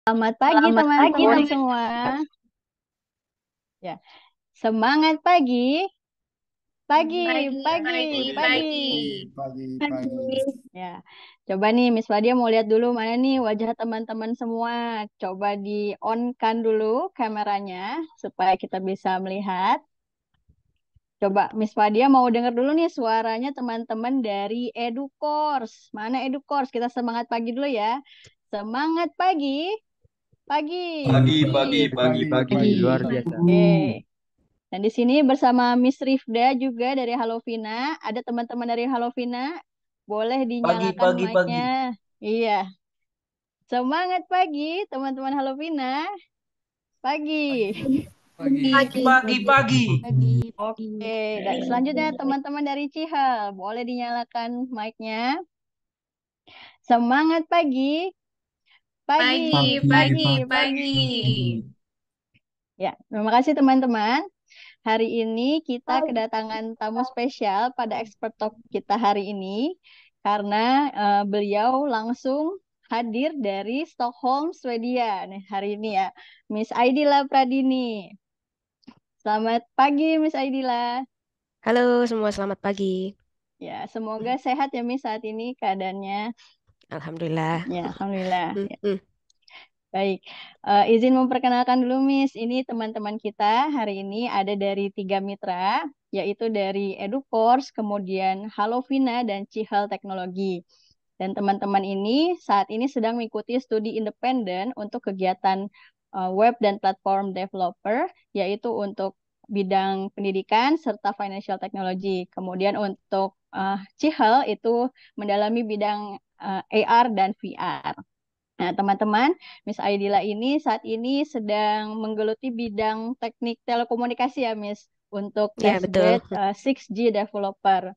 Selamat pagi Selamat pagi, teman-teman teman. semua. Ya, semangat pagi, pagi, Pagi, pagi, pagi, pagi. pagi. Pagi. Ya, coba nih Miss Fadia mau lihat dulu mana nih wajah teman-teman semua. Coba di on-kan dulu kameranya supaya kita bisa melihat. Coba Miss Fadia mau dengar dulu nih suaranya teman-teman dari EduCourse. Mana EduCourse? Kita semangat pagi dulu ya. Semangat pagi, pagi, Pagi, pagi. pagi, pagi, pagi. Pagi, luar biasa. Oke. Dan di sini bersama Miss Rifda juga dari Halovina. Ada teman-teman dari Halovina. Boleh Pagi, dinyalakan pagi, mic-nya. pagi. Iya. Semangat pagi, teman-teman Halovina. Pagi. Pagi, Pagi. pagi, pagi. Pagi, Oke. pagi. Dan selanjutnya teman-teman dari Cihal. Boleh dinyalakan mic-nya. Semangat pagi. Pagi, Pagi, pagi, pagi, pagi. pagi. Ya, terima kasih teman-teman. Hari ini kita kedatangan tamu spesial pada expert talk kita hari ini karena beliau langsung hadir dari Stockholm, Swedia. Nih, hari ini ya, Miss Aidila Pradini. Selamat pagi, Miss Aidila. Halo semua, selamat pagi. Ya, semoga sehat ya, Miss, saat ini keadaannya. Alhamdulillah. Ya, Alhamdulillah. Hmm, Ya, hmm. baik. Izin memperkenalkan dulu, Miss. Ini teman-teman kita hari ini ada dari tiga mitra, yaitu dari EduCourse, kemudian Halovina, dan Cihal Teknologi. Dan teman-teman ini saat ini sedang mengikuti studi independen untuk kegiatan web dan platform developer, yaitu untuk bidang pendidikan serta financial technology. Kemudian untuk Cihal itu mendalami bidang AR dan VR. Nah, teman-teman, Miss Aidila ini saat ini sedang menggeluti bidang teknik telekomunikasi ya, Miss, untuk Ya, betul. testbed 6G developer.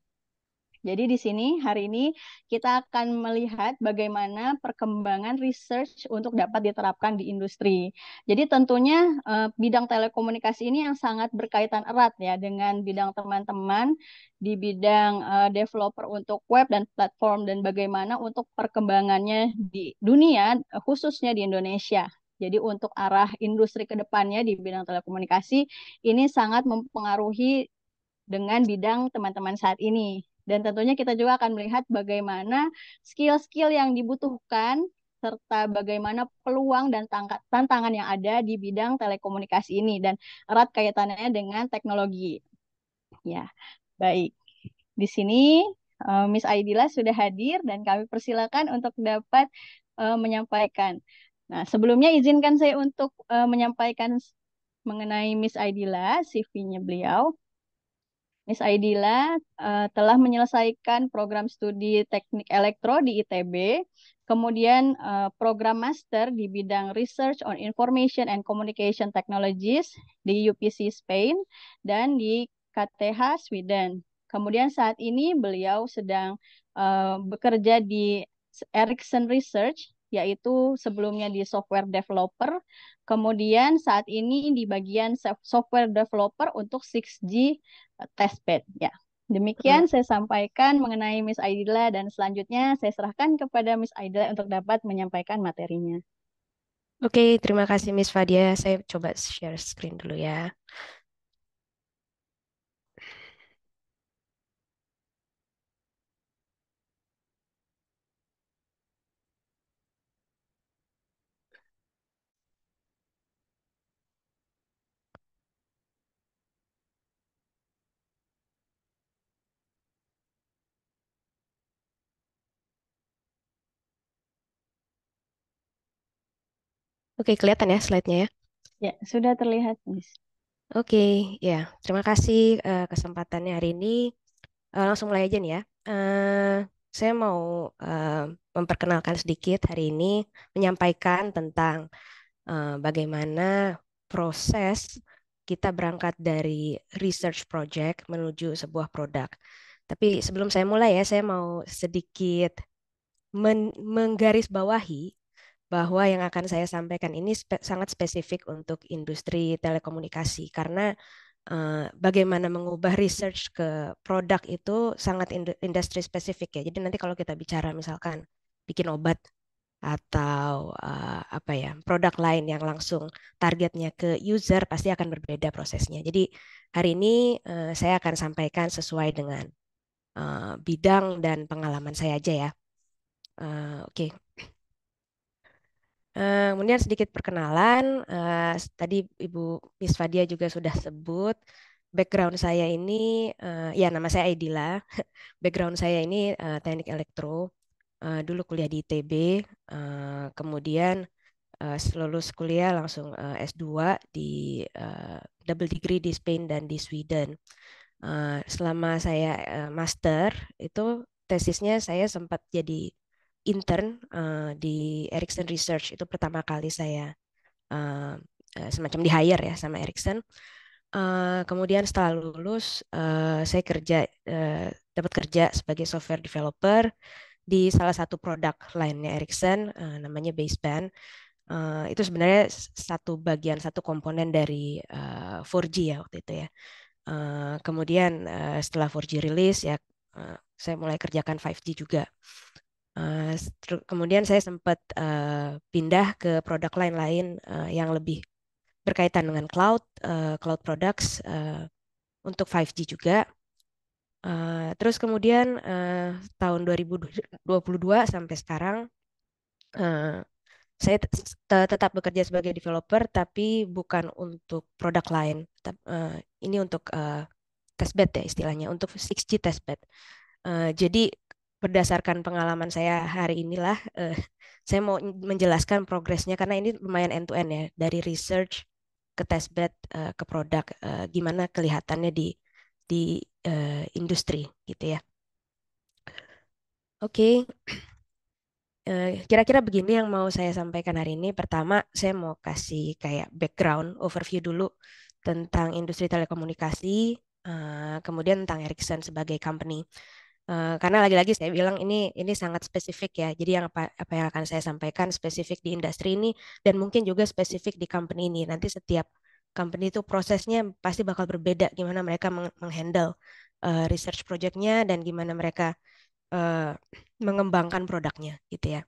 Jadi di sini hari ini kita akan melihat bagaimana perkembangan research untuk dapat diterapkan di industri. Jadi tentunya bidang telekomunikasi ini yang sangat berkaitan erat ya dengan bidang teman-teman di bidang developer untuk web dan platform dan bagaimana untuk perkembangannya di dunia khususnya di Indonesia. Jadi untuk arah industri ke depannya di bidang telekomunikasi ini sangat mempengaruhi dengan bidang teman-teman saat ini. Dan tentunya kita juga akan melihat bagaimana skill-skill yang dibutuhkan serta bagaimana peluang dan tantangan yang ada di bidang telekomunikasi ini dan erat kaitannya dengan teknologi. Ya, baik. Di sini Miss Aidila sudah hadir dan kami persilakan untuk dapat menyampaikan. Nah, sebelumnya izinkan saya untuk menyampaikan mengenai Miss Aidila, CV-nya beliau. Miss Aidila telah menyelesaikan program studi teknik elektro di ITB, kemudian program master di bidang Research on Information and Communication Technologies di UPC Spain dan di KTH Sweden. Kemudian saat ini beliau sedang bekerja di Ericsson Research, yaitu sebelumnya di software developer, kemudian saat ini di bagian software developer untuk 6G testbed. Ya, Hmm. demikian saya sampaikan mengenai Miss Aidila dan selanjutnya saya serahkan kepada Miss Aidila untuk dapat menyampaikan materinya. Oke, terima kasih Miss Fadia. Saya coba share screen dulu ya. Oke, kelihatan ya slide-nya ya. Ya, sudah terlihat, Miss. Oke, ya. Terima kasih kesempatannya hari ini. Langsung mulai aja nih ya. Saya mau memperkenalkan sedikit hari ini, menyampaikan tentang bagaimana proses kita berangkat dari research project menuju sebuah produk. Tapi sebelum saya mulai ya, saya mau sedikit menggarisbawahi bahwa yang akan saya sampaikan ini sangat spesifik untuk industri telekomunikasi karena bagaimana mengubah research ke produk itu sangat industri spesifik ya. Jadi nanti kalau kita bicara misalkan bikin obat atau apa ya, produk lain yang langsung targetnya ke user, pasti akan berbeda prosesnya. Jadi hari ini saya akan sampaikan sesuai dengan bidang dan pengalaman saya aja ya. Oke. Kemudian sedikit perkenalan. Tadi Ibu Miss Fadia juga sudah sebut background saya ini, ya nama saya Aidila. Background saya ini teknik elektro. Dulu kuliah di ITB, kemudian lulus kuliah langsung S2 di double degree di Spain dan di Sweden. Selama saya master itu tesisnya saya sempat jadi intern di Ericsson Research. Itu pertama kali saya uh, semacam di hire ya sama Ericsson. Kemudian setelah lulus saya dapat kerja sebagai software developer di salah satu produk lainnya Ericsson, namanya baseband. Itu sebenarnya satu komponen dari 4G ya waktu itu ya. Kemudian setelah 4G rilis ya, saya mulai kerjakan 5G juga. Kemudian saya sempat pindah ke produk lain-lain yang lebih berkaitan dengan cloud products untuk 5G juga. Terus kemudian tahun 2022 sampai sekarang saya tetap bekerja sebagai developer, tapi bukan untuk produk lain. Ini untuk testbed ya istilahnya, untuk 6G testbed. Jadi berdasarkan pengalaman saya hari inilah, saya mau menjelaskan progresnya karena ini lumayan end to end ya, dari research ke testbed ke produk, gimana kelihatannya di industri gitu ya. Oke. Kira-kira begini yang mau saya sampaikan hari ini. Pertama, saya mau kasih kayak background, overview dulu tentang industri telekomunikasi, kemudian tentang Ericsson sebagai company. Karena lagi-lagi saya bilang ini sangat spesifik ya. Jadi yang apa yang akan saya sampaikan spesifik di industri ini dan mungkin juga spesifik di company ini. Nanti setiap company itu prosesnya pasti bakal berbeda. Gimana mereka menghandle research projectnya dan gimana mereka uh, mengembangkan produknya gitu ya.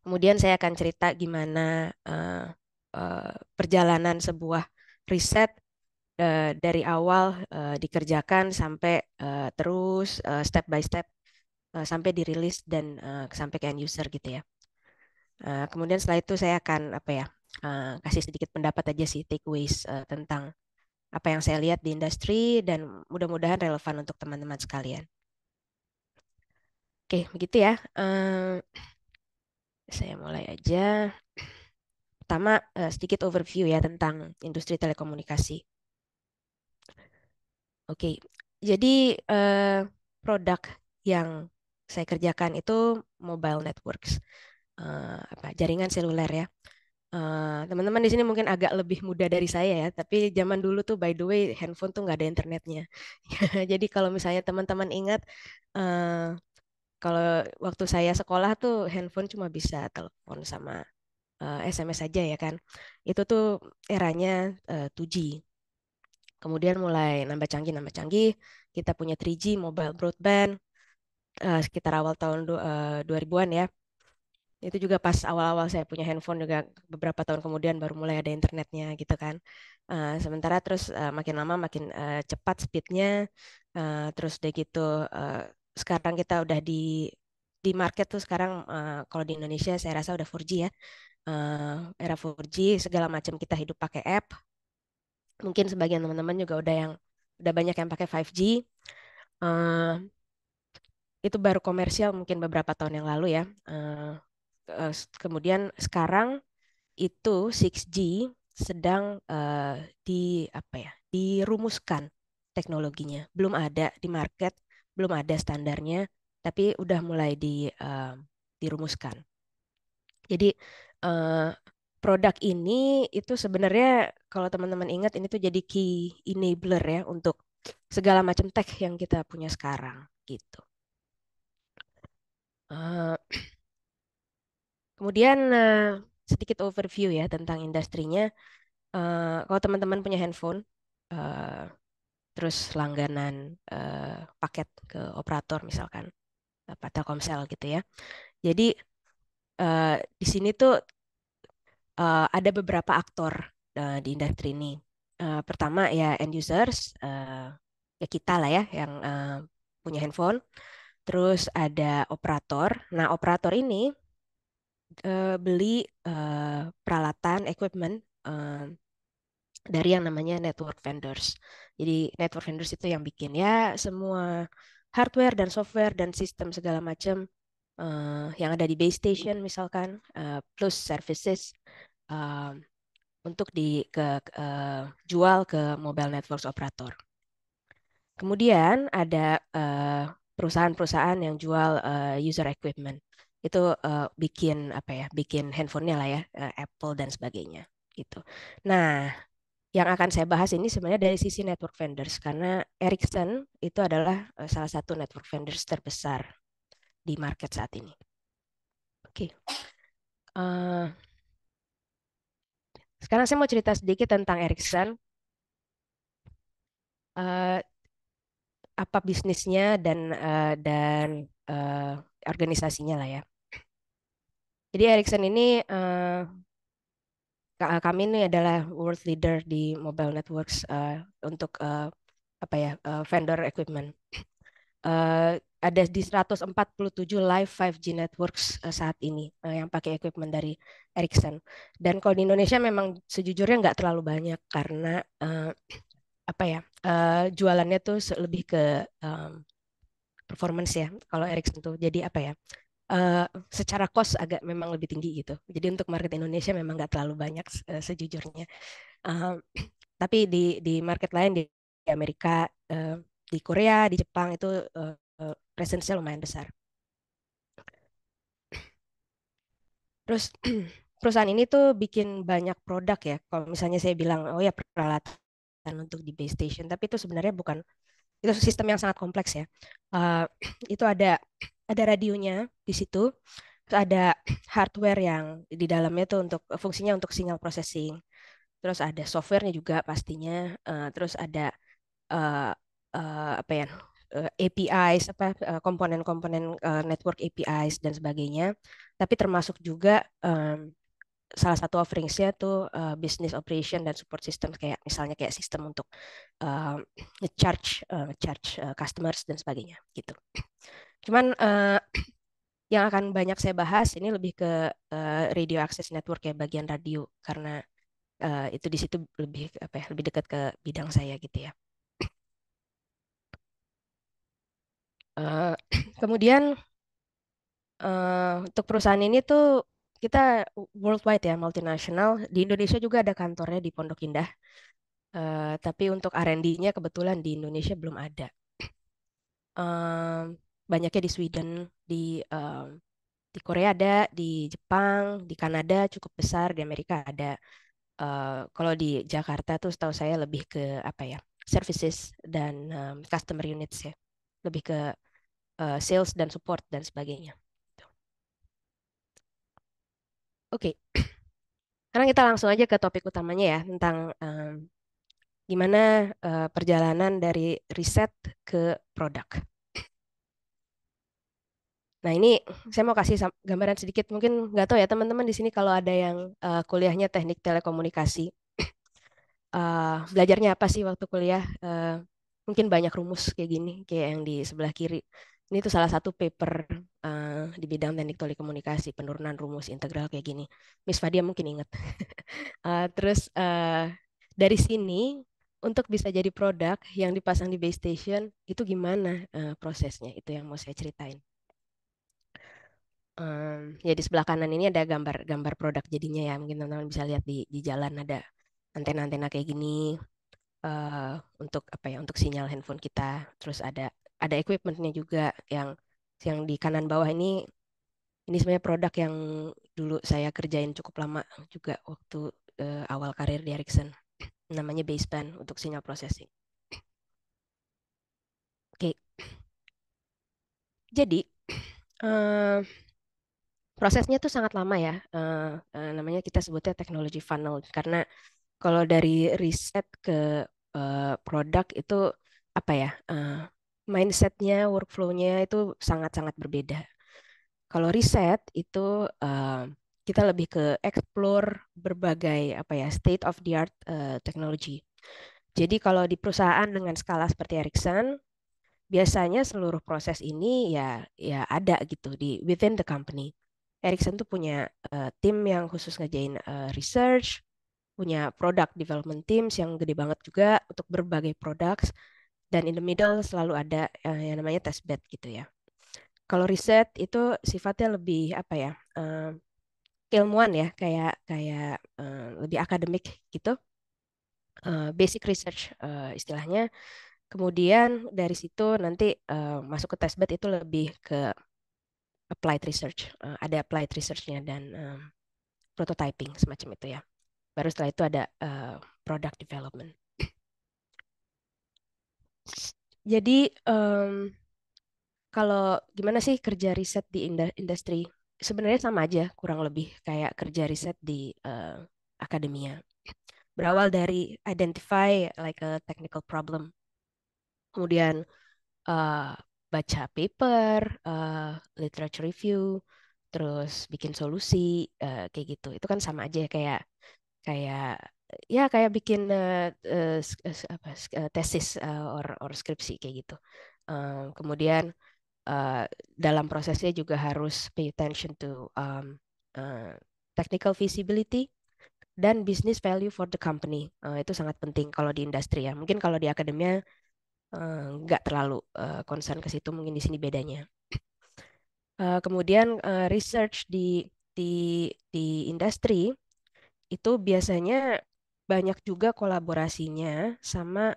Kemudian saya akan cerita gimana perjalanan sebuah riset dari awal dikerjakan sampai terus step by step sampai dirilis dan sampai ke end user gitu ya. Kemudian setelah itu saya akan apa ya, kasih sedikit pendapat aja sih, takeaways tentang apa yang saya lihat di industri dan mudah-mudahan relevan untuk teman-teman sekalian. Oke, begitu ya. Saya mulai aja. Pertama, sedikit overview ya tentang industri telekomunikasi. Oke, jadi produk yang saya kerjakan itu mobile networks, jaringan seluler ya. Teman-teman di sini mungkin agak lebih muda dari saya ya, tapi zaman dulu tuh by the way handphone tuh nggak ada internetnya. Jadi kalau misalnya teman-teman ingat, kalau waktu saya sekolah tuh handphone cuma bisa telepon sama SMS aja ya kan. Itu tuh eranya 2G. Kemudian mulai nambah canggih, kita punya 3G mobile broadband sekitar awal tahun 2000-an ya. Itu juga pas awal-awal saya punya handphone juga beberapa tahun kemudian baru mulai ada internetnya gitu kan. Sementara terus makin lama makin cepat speednya, terus udah gitu sekarang kita udah di market tuh sekarang kalau di Indonesia saya rasa udah 4G ya. Era 4G segala macam kita hidup pakai app. Mungkin sebagian teman-teman juga udah banyak yang pakai 5G. Eh, itu baru komersial mungkin beberapa tahun yang lalu ya. Kemudian sekarang itu 6G sedang di apa ya, dirumuskan teknologinya. Belum ada di market, belum ada standarnya, tapi udah mulai dirumuskan. Jadi eh, produk ini itu sebenarnya kalau teman-teman ingat ini tuh jadi key enabler ya untuk segala macam tech yang kita punya sekarang gitu. Eh, Kemudian sedikit overview ya tentang industrinya. Kalau teman-teman punya handphone, eh, terus langganan paket ke operator misalkan, apa Telkomsel gitu ya. Jadi di sini tuh ada beberapa aktor di industri ini. Pertama ya end users, ya kita lah ya yang punya handphone. Terus ada operator. Nah, operator ini beli peralatan, equipment dari yang namanya network vendors. Jadi network vendors itu yang bikin ya semua hardware dan software dan sistem segala macam yang ada di base station misalkan, plus services uh, untuk jual ke mobile networks operator. Kemudian ada perusahaan-perusahaan yang jual user equipment. Itu bikin apa ya? Bikin handphonenya lah ya, Apple dan sebagainya gitu. Nah, yang akan saya bahas ini sebenarnya dari sisi network vendors karena Ericsson itu adalah salah satu network vendors terbesar di market saat ini. Oke. Sekarang saya mau cerita sedikit tentang Ericsson. Uh, apa bisnisnya dan organisasinya lah ya. Jadi Ericsson ini kami ini adalah world leader di mobile networks untuk apa ya vendor equipment. Ada di 147 live 5G networks saat ini yang pakai equipment dari Ericsson. Dan kalau di Indonesia memang sejujurnya nggak terlalu banyak karena apa ya jualannya tuh lebih ke performance ya kalau Ericsson tuh. Jadi apa ya secara cost agak memang lebih tinggi gitu. Jadi untuk market Indonesia memang nggak terlalu banyak sejujurnya. Tapi di market lain di Amerika, di Korea, di Jepang itu presence-nya lumayan besar. Terus perusahaan ini tuh bikin banyak produk ya. Kalau misalnya saya bilang, oh ya peralatan untuk di base station, tapi itu sebenarnya bukan, itu sistem yang sangat kompleks ya. Itu ada radionya di situ, terus ada hardware yang di dalamnya tuh untuk fungsinya untuk signal processing. Terus ada softwarenya juga pastinya. Terus ada apa ya APIs komponen-komponen network APIs dan sebagainya. Tapi termasuk juga salah satu offerings-nya tuh business operation dan support system kayak misalnya kayak sistem untuk nge-charge customers dan sebagainya gitu. Cuman yang akan banyak saya bahas ini lebih ke radio access network ya bagian radio karena itu di situ lebih apa ya lebih dekat ke bidang saya gitu ya. Kemudian untuk perusahaan ini tuh kita worldwide ya multinasional. Di Indonesia juga ada kantornya di Pondok Indah. Tapi untuk R&D-nya kebetulan di Indonesia belum ada. Banyaknya di Sweden, di Korea ada, di Jepang, di Kanada cukup besar, di Amerika ada. Kalau di Jakarta tuh setahu saya lebih ke apa ya services dan customer units ya, lebih ke sales dan support dan sebagainya. Oke, sekarang kita langsung aja ke topik utamanya ya tentang gimana perjalanan dari riset ke produk. Nah ini saya mau kasih gambaran sedikit, mungkin nggak tahu ya teman-teman di sini kalau ada yang kuliahnya teknik telekomunikasi, belajarnya apa sih waktu kuliah? Mungkin banyak rumus kayak gini, kayak yang di sebelah kiri. Ini tuh salah satu paper di bidang teknik telekomunikasi, penurunan rumus integral kayak gini. Miss Fadia mungkin ingat. Terus dari sini untuk bisa jadi produk yang dipasang di base station itu gimana prosesnya? Itu yang mau saya ceritain. Ya di sebelah kanan ini ada gambar produk jadinya ya. Mungkin teman-teman bisa lihat di jalan ada antena-antena kayak gini untuk apa ya? Untuk sinyal handphone kita. Terus ada equipmentnya juga yang di kanan bawah ini sebenarnya produk yang dulu saya kerjain cukup lama juga waktu awal karir di Ericsson. Namanya baseband untuk sinyal processing. Oke. Jadi prosesnya tuh sangat lama ya. Namanya kita sebutnya teknologi funnel karena kalau dari riset ke produk itu apa ya mindsetnya, workflow-nya itu sangat-sangat berbeda. Kalau riset itu kita lebih ke explore berbagai apa ya state of the art technology. Jadi kalau di perusahaan dengan skala seperti Ericsson, biasanya seluruh proses ini ya ada gitu di within the company. Ericsson tuh punya tim yang khusus ngerjain research, punya product development teams yang gede banget juga untuk berbagai products, dan in the middle selalu ada yang namanya test bed gitu ya. Kalau riset itu sifatnya lebih apa ya, ilmuwan ya, kayak kayak lebih akademik gitu, basic research istilahnya. Kemudian dari situ nanti masuk ke testbed itu lebih ke applied research. Ada applied research-nya dan prototyping semacam itu ya. Baru setelah itu ada product development. Jadi kalau gimana sih kerja riset di industri? Sebenarnya sama aja, kurang lebih kayak kerja riset di akademia. Berawal dari identify like a technical problem, kemudian uh, baca paper, literature review, terus bikin solusi kayak gitu. Itu kan sama aja kayak kayak ya kayak bikin tesis or skripsi kayak gitu. Kemudian dalam prosesnya juga harus pay attention to uh, technical feasibility dan business value for the company. Itu sangat penting kalau di industri ya. Mungkin kalau di akademia nggak terlalu concern ke situ, mungkin di sini bedanya. Kemudian research di industri itu biasanya banyak juga kolaborasinya sama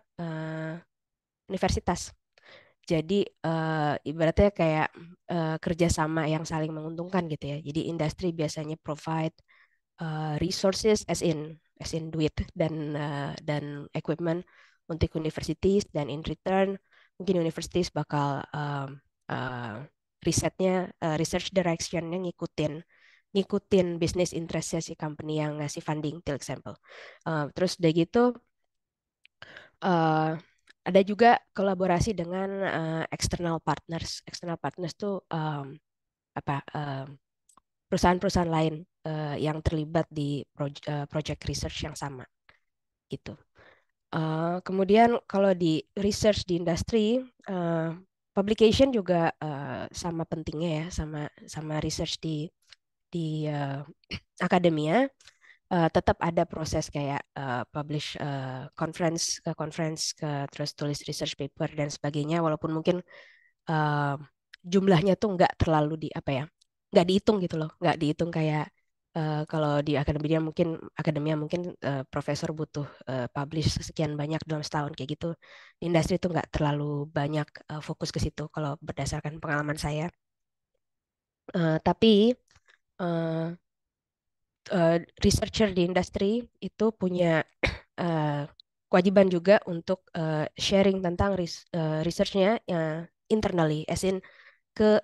universitas. Jadi ibaratnya kayak kerjasama yang saling menguntungkan gitu ya. Jadi industri biasanya provide resources as in duit dan equipment untuk universities, dan in return mungkin universities bakal research directionnya ngikutin business interestnya si company yang ngasih funding, till example. Terus udah gitu uh, ada juga kolaborasi dengan external partners. External partners tuh apa perusahaan-perusahaan lain yang terlibat di project research yang sama gitu. Kemudian kalau di research di industri, publication juga sama pentingnya ya, sama research di akademia. Tetap ada proses kayak publish conference ke conference ke terus tulis research paper dan sebagainya, walaupun mungkin uh, jumlahnya tuh nggak terlalu nggak dihitung gitu loh, nggak dihitung kayak kalau di akademia mungkin profesor butuh publish sekian banyak dalam setahun kayak gitu. Di industri itu nggak terlalu banyak fokus ke situ kalau berdasarkan pengalaman saya. Tapi uh, researcher di industri itu punya kewajiban juga untuk sharing tentang researchnya internally, as in ke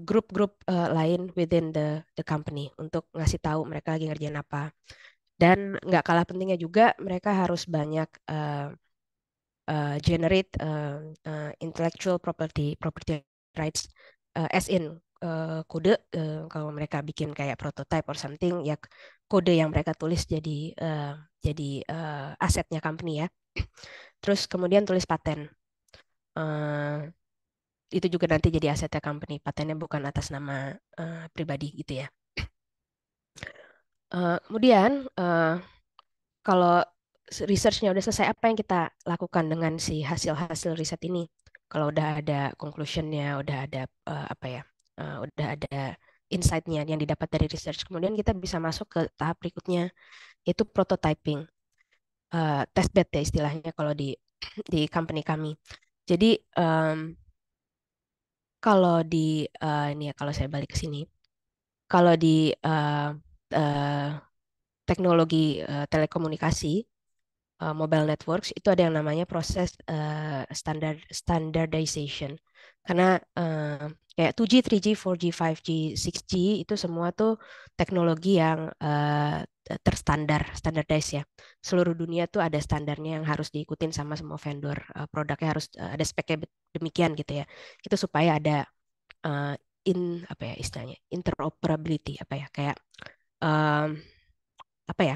grup-grup lain within the company untuk ngasih tahu mereka lagi ngerjain apa. Dan nggak kalah pentingnya juga mereka harus banyak generate intellectual property rights, as in kode, kalau mereka bikin kayak prototype or something ya, kode yang mereka tulis jadi asetnya company ya. Terus kemudian tulis paten. Uh, itu juga nanti jadi asetnya company. Patennya bukan atas nama pribadi gitu ya. Kemudian kalau researchnya udah selesai, apa yang kita lakukan dengan si hasil-hasil riset ini? Kalau udah ada conclusionnya, udah ada udah ada insight-nya yang didapat dari research, kemudian kita bisa masuk ke tahap berikutnya, yaitu prototyping, testbed ya istilahnya kalau di company kami. Jadi kalau ini ya, kalau saya balik ke sini, kalau di teknologi telekomunikasi, mobile networks itu ada yang namanya proses standardization. Karena kayak 2G, 3G, 4G, 5G, 6G itu semua tuh teknologi yang standardized ya. Seluruh dunia tuh ada standarnya yang harus diikutin sama semua vendor. Produknya harus ada speknya demikian gitu ya. Itu supaya ada apa ya istilahnya, interoperability apa ya, kayak um, apa ya,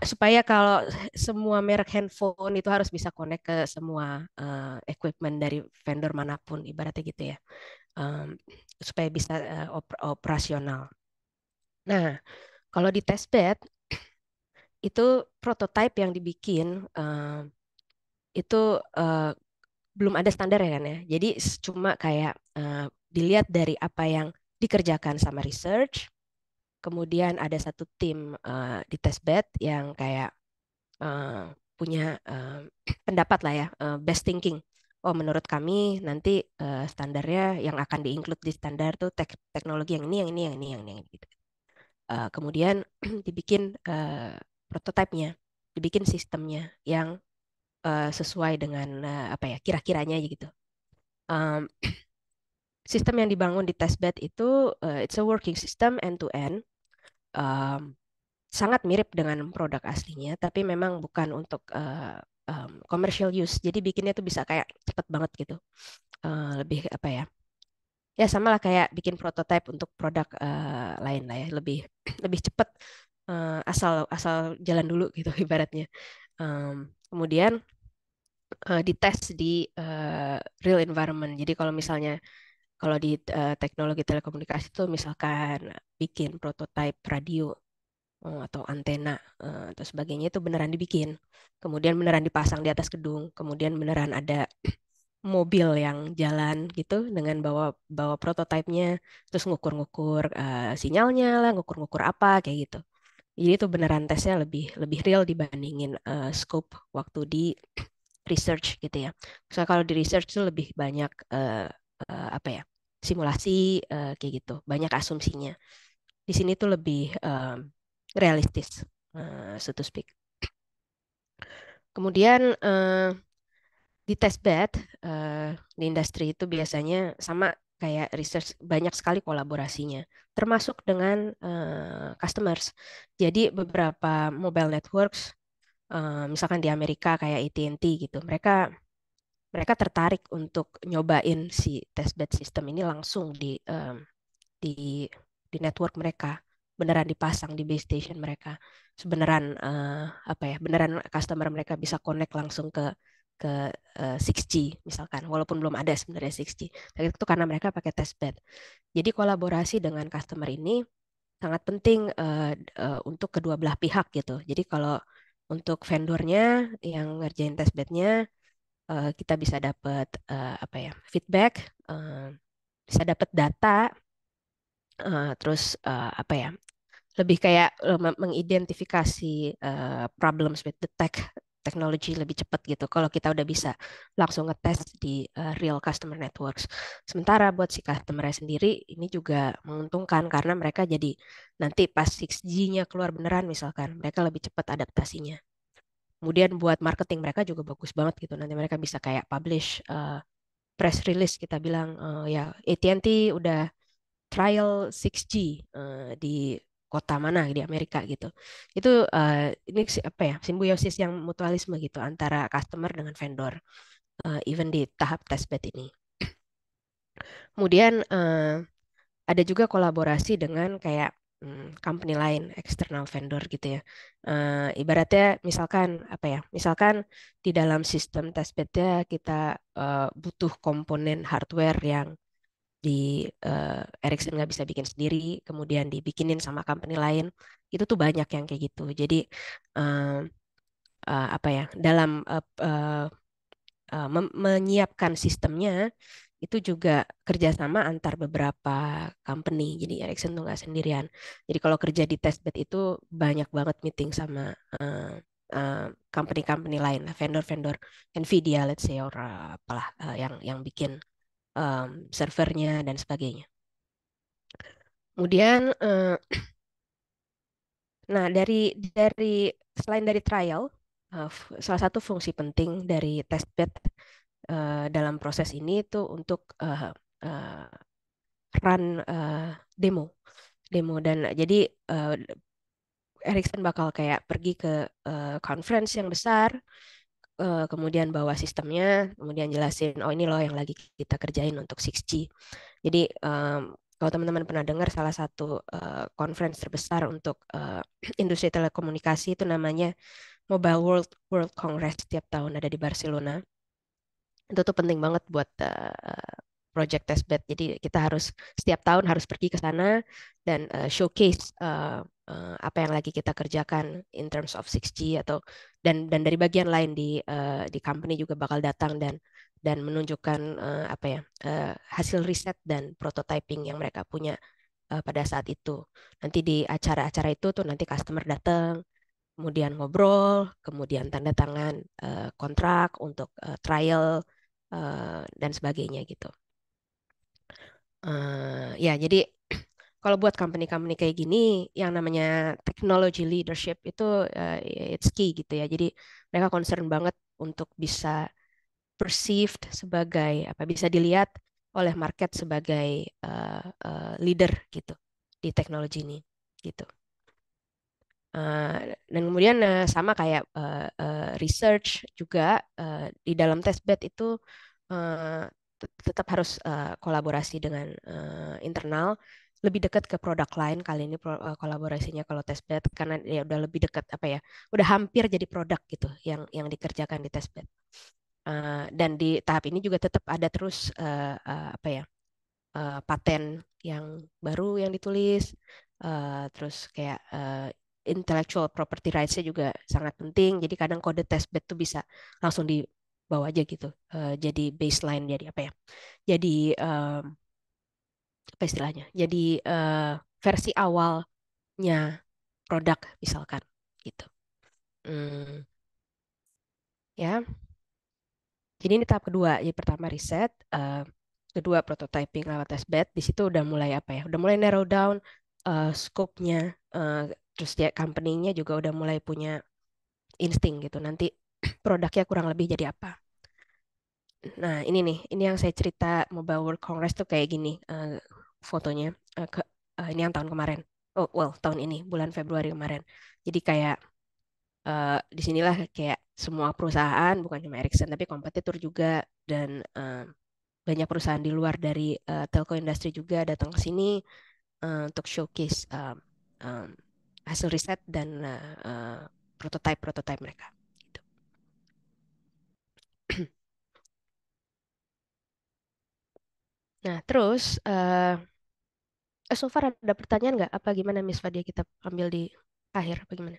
supaya kalau semua merek handphone itu harus bisa connect ke semua equipment dari vendor manapun ibaratnya gitu ya. Supaya bisa operasional. Nah, kalau di testbed itu prototype yang dibikin itu belum ada standar ya kan ya. Jadi cuma kayak dilihat dari apa yang dikerjakan sama research, kemudian ada satu tim di testbed yang kayak punya pendapat lah ya, best thinking. Oh, menurut kami nanti standarnya yang akan di-include di standar tuh teknologi yang ini, yang ini, yang ini, yang ini, gitu. Kemudian dibikin prototipenya, dibikin sistemnya yang sesuai dengan apa ya kira-kiranya aja gitu. Um, Sistem yang dibangun di testbed itu it's a working system end to end. Um, Sangat mirip dengan produk aslinya, tapi memang bukan untuk commercial use. Jadi bikinnya tuh bisa kayak cepet banget gitu. Lebih apa ya? Ya sama lah kayak bikin prototype untuk produk lain lah ya. Lebih lebih cepet asal asal jalan dulu gitu ibaratnya. Kemudian dites di real environment. Jadi kalau misalnya kalau di teknologi telekomunikasi itu misalkan bikin prototype radio atau antena atau sebagainya itu beneran dibikin. Kemudian beneran dipasang di atas gedung. Kemudian beneran ada mobil yang jalan gitu dengan bawa bawa prototipenya, terus ngukur-ngukur sinyalnya lah, ngukur-ngukur apa kayak gitu. Jadi itu beneran tesnya lebih lebih real dibandingin scope waktu di research gitu ya. Soalnya kalau di research itu lebih banyak apa ya simulasi kayak gitu, banyak asumsinya. Di sini tuh lebih realistis, so to speak. Kemudian di testbed di industri itu biasanya sama kayak research banyak sekali kolaborasinya, termasuk dengan customers. Jadi beberapa mobile networks, misalkan di Amerika kayak AT&T gitu, mereka mereka tertarik untuk nyobain si testbed system ini langsung di di network mereka, beneran dipasang di base station mereka, sebeneran apa ya, beneran customer mereka bisa connect langsung ke 6G misalkan, walaupun belum ada sebenarnya 6G, tapi itu karena mereka pakai testbed. Jadi kolaborasi dengan customer ini sangat penting untuk kedua belah pihak gitu. Jadi kalau untuk vendornya yang ngerjain testbednya, kita bisa dapat apa ya feedback, bisa dapat data, terus apa ya lebih kayak mengidentifikasi problems with the technology lebih cepat gitu. Kalau kita udah bisa langsung ngetes di real customer networks. Sementara buat si customer sendiri ini juga menguntungkan karena mereka jadi nanti pas 6G-nya keluar beneran misalkan, mereka lebih cepat adaptasinya. Kemudian buat marketing mereka juga bagus banget gitu. Nanti mereka bisa kayak publish press release kita bilang ya AT&T udah trial 6G di kota mana di Amerika gitu. Itu ini apa ya simbiosis yang mutualisme gitu antara customer dengan vendor, even di tahap testbed ini. Kemudian ada juga kolaborasi dengan kayak company lain, eksternal vendor gitu ya. Ibaratnya misalkan apa ya? Misalkan di dalam sistem testbednya kita butuh komponen hardware yang di Ericsson nggak bisa bikin sendiri, kemudian dibikinin sama company lain, itu tuh banyak yang kayak gitu. Jadi apa ya, dalam menyiapkan sistemnya itu juga kerjasama antar beberapa company. Jadi Ericsson tuh nggak sendirian. Jadi kalau kerja di testbed itu banyak banget meeting sama company-company lain, vendor-vendor Nvidia, let's say, or apalah yang bikin servernya dan sebagainya. Kemudian, nah dari selain dari trial, salah satu fungsi penting dari testbed dalam proses ini itu untuk run demo, demo dan jadi Ericsson bakal kayak pergi ke conference yang besar, kemudian bawa sistemnya, kemudian jelasin, oh ini loh yang lagi kita kerjain untuk 6G. Jadi kalau teman-teman pernah dengar salah satu conference terbesar untuk industri telekomunikasi itu namanya Mobile World Congress, setiap tahun ada di Barcelona. Itu tuh penting banget buat project testbed. Jadi kita harus setiap tahun harus pergi ke sana dan showcase apa yang lagi kita kerjakan in terms of 6G atau dan dari bagian lain di company juga bakal datang dan menunjukkan apa ya hasil riset dan prototyping yang mereka punya pada saat itu. Nanti di acara-acara itu tuh nanti customer datang, kemudian ngobrol, kemudian tanda tangan kontrak untuk trial dan sebagainya gitu. Ya, jadi kalau buat company-company kayak gini, yang namanya technology leadership itu it's key gitu ya. Jadi mereka concern banget untuk bisa perceived sebagai apa, bisa dilihat oleh market sebagai leader gitu di teknologi ini gitu. Dan kemudian sama kayak research juga di dalam testbed itu tetap harus kolaborasi dengan internal, lebih dekat ke produk lain kali ini kolaborasinya kalau testbed karena ya udah lebih dekat apa ya, udah hampir jadi produk gitu yang dikerjakan di testbed. Dan di tahap ini juga tetap ada terus apa ya paten yang baru yang ditulis, terus kayak intellectual property rights-nya juga sangat penting. Jadi kadang kode testbed tuh bisa langsung dibawa aja gitu, jadi baseline, jadi apa ya? Jadi apa istilahnya? Jadi versi awalnya produk misalkan gitu. Ya. Jadi ini tahap kedua. Jadi pertama riset, kedua prototyping lewat testbed. Di situ udah mulai apa ya? Udah mulai narrow down scope-nya, terus ya company-nya juga udah mulai punya insting gitu. Nanti produknya kurang lebih jadi apa? Nah ini nih, ini yang saya cerita Mobile World Congress tuh kayak gini fotonya. Ini yang tahun kemarin. Oh well, tahun ini bulan Februari kemarin. Jadi kayak disinilah kayak semua perusahaan bukan cuma Ericsson tapi kompetitor juga dan banyak perusahaan di luar dari telco industri juga datang ke sini untuk showcase um, hasil riset dan prototype mereka. Gitu. Nah terus so far ada pertanyaan nggak? Apa gimana Miss Fadia, kita ambil di akhir apa gimana?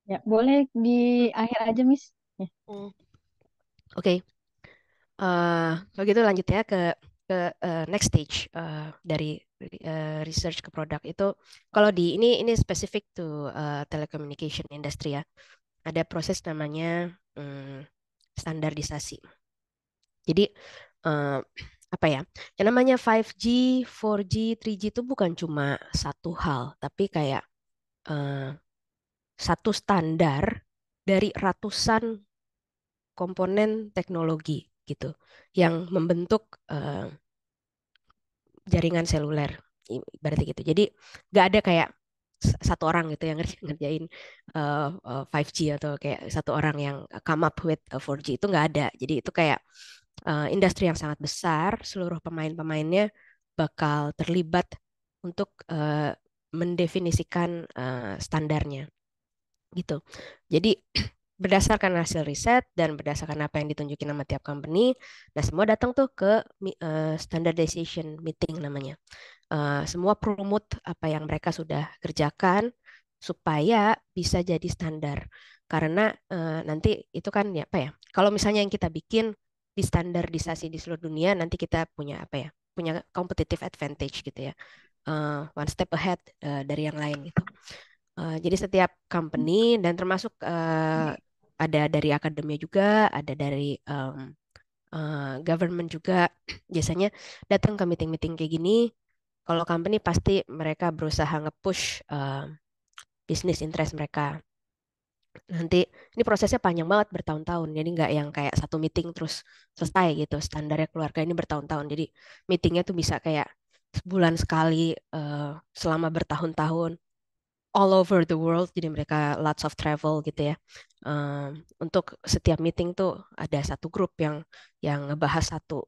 Ya, boleh di akhir aja, Miss. Ya. Oke. Kalau gitu lanjut ya ke next stage dari research ke produk itu. Kalau di ini spesifik to telecommunication industry ya. Ada proses namanya standarisasi. Jadi apa ya? Yang namanya 5G, 4G, 3G itu bukan cuma satu hal, tapi kayak satu standar dari ratusan komponen teknologi gitu yang membentuk jaringan seluler berarti gitu. Jadi nggak ada kayak satu orang gitu yang ngerjain 5G atau kayak satu orang yang come up with 4G, itu nggak ada. Jadi itu kayak industri yang sangat besar, seluruh pemain-pemainnya bakal terlibat untuk mendefinisikan standarnya gitu. Jadi berdasarkan hasil riset dan berdasarkan apa yang ditunjukin sama tiap company, nah semua datang tuh ke standardization meeting namanya. Semua promote apa yang mereka sudah kerjakan supaya bisa jadi standar. Karena nanti itu kan ya apa ya? Kalau misalnya yang kita bikin di standarisasi di seluruh dunia, nanti kita punya apa ya? Punya competitive advantage gitu ya. One step ahead dari yang lain gitu. Jadi setiap company dan termasuk ada dari akademia juga, ada dari government juga, biasanya datang ke meeting-meeting kayak gini. Kalau company pasti mereka berusaha nge-push bisnis interest mereka. Nanti ini prosesnya panjang banget, bertahun-tahun. Jadi nggak yang kayak satu meeting terus selesai gitu. Standarnya keluarga ini bertahun-tahun. Jadi meetingnya tuh bisa kayak sebulan sekali selama bertahun-tahun. all over the world, jadi mereka lots of travel gitu ya. Untuk setiap meeting tuh ada satu grup yang ngebahas satu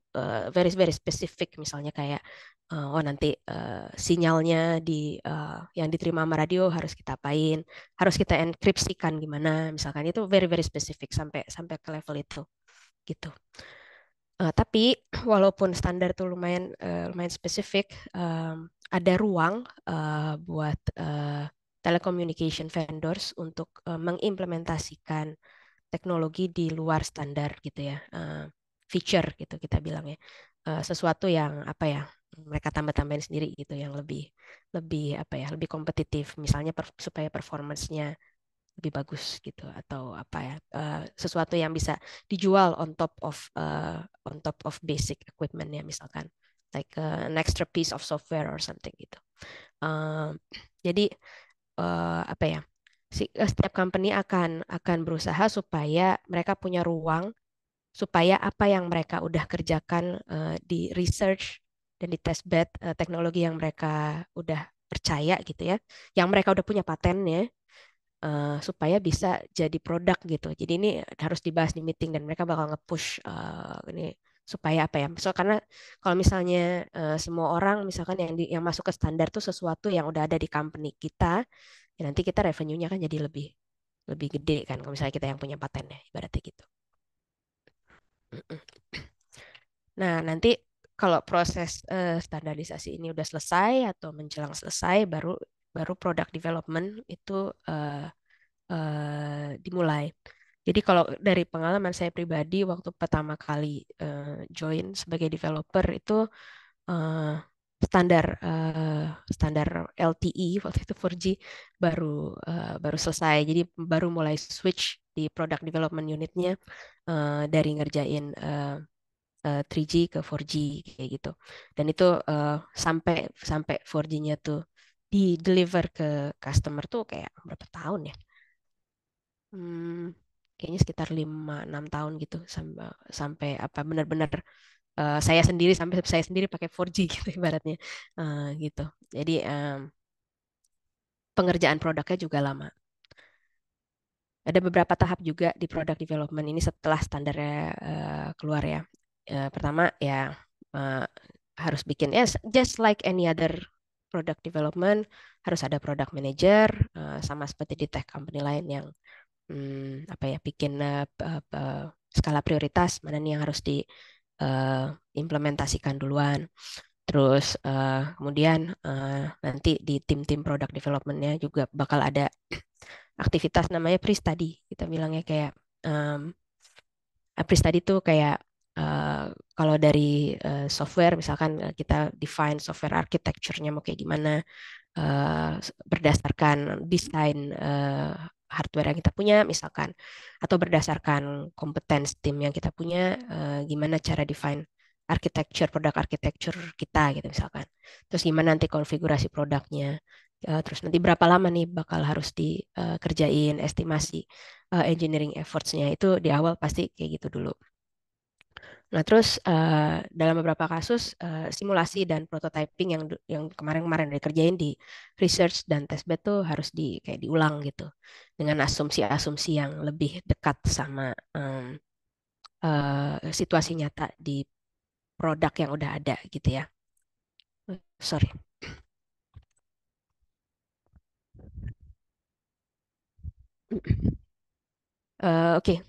very very specific, misalnya kayak oh nanti sinyalnya yang diterima sama radio harus kita apain, harus kita enkripsikan gimana, misalkan itu very very specific sampai sampai ke level itu gitu. Tapi walaupun standar tuh lumayan spesifik, ada ruang buat telecommunication vendors untuk mengimplementasikan teknologi di luar standar gitu ya, feature gitu kita bilang ya. Sesuatu yang apa ya, mereka tambah-tambahin sendiri gitu, yang lebih lebih apa ya, lebih kompetitif, misalnya supaya performance-nya lebih bagus gitu, atau apa ya, sesuatu yang bisa dijual on top of basic equipment ya, misalkan like an extra piece of software or something gitu. Jadi apa ya, setiap company akan berusaha supaya mereka punya ruang, supaya apa yang mereka udah kerjakan di research dan di testbed, teknologi yang mereka udah percaya gitu ya, yang mereka udah punya patennya, supaya bisa jadi produk gitu. Jadi ini harus dibahas di meeting dan mereka bakal nge-push ini supaya apa ya? So karena kalau misalnya semua orang misalkan yang masuk ke standar tuh sesuatu yang udah ada di company kita, ya nanti kita revenue-nya kan jadi lebih lebih gede kan kalau misalnya kita yang punya patennya, ibaratnya gitu. Nah, nanti kalau proses standarisasi ini udah selesai atau menjelang selesai, baru baru product development itu dimulai. Jadi kalau dari pengalaman saya pribadi waktu pertama kali join sebagai developer itu uh, standar LTE waktu itu 4G baru selesai. Jadi baru mulai switch di product development unitnya dari ngerjain 3G ke 4G kayak gitu. Dan itu sampai sampai 4G-nya tuh di deliver ke customer tuh kayak berapa tahun ya? Kayaknya sekitar 5-6 tahun gitu, sampai sampai apa benar-benar saya sendiri pakai 4G gitu ibaratnya gitu. Jadi pengerjaan produknya juga lama. Ada beberapa tahap juga di product development ini setelah standarnya keluar ya. Pertama ya harus bikin just like any other product development, harus ada product manager, sama seperti di tech company lain yang apa ya, bikin skala prioritas mana nih yang harus diimplementasikan duluan. Terus kemudian nanti di tim-tim product development-nya juga bakal ada aktivitas namanya pre-study. Kita bilangnya kayak pre-study itu kayak kalau dari software misalkan kita define software architecture-nya mau kayak gimana, berdasarkan desain hardware yang kita punya misalkan, atau berdasarkan kompetensi tim yang kita punya, gimana cara define produk architecture kita gitu misalkan. Terus gimana nanti konfigurasi produknya, terus nanti berapa lama nih bakal harus dikerjain, estimasi engineering efforts-nya itu di awal pasti kayak gitu dulu. Nah, terus dalam beberapa kasus simulasi dan prototyping yang kemarin-kemarin dikerjain di research dan testbed tuh harus kayak diulang gitu dengan asumsi-asumsi yang lebih dekat sama situasi nyata di produk yang udah ada gitu ya. Sorry. Oke.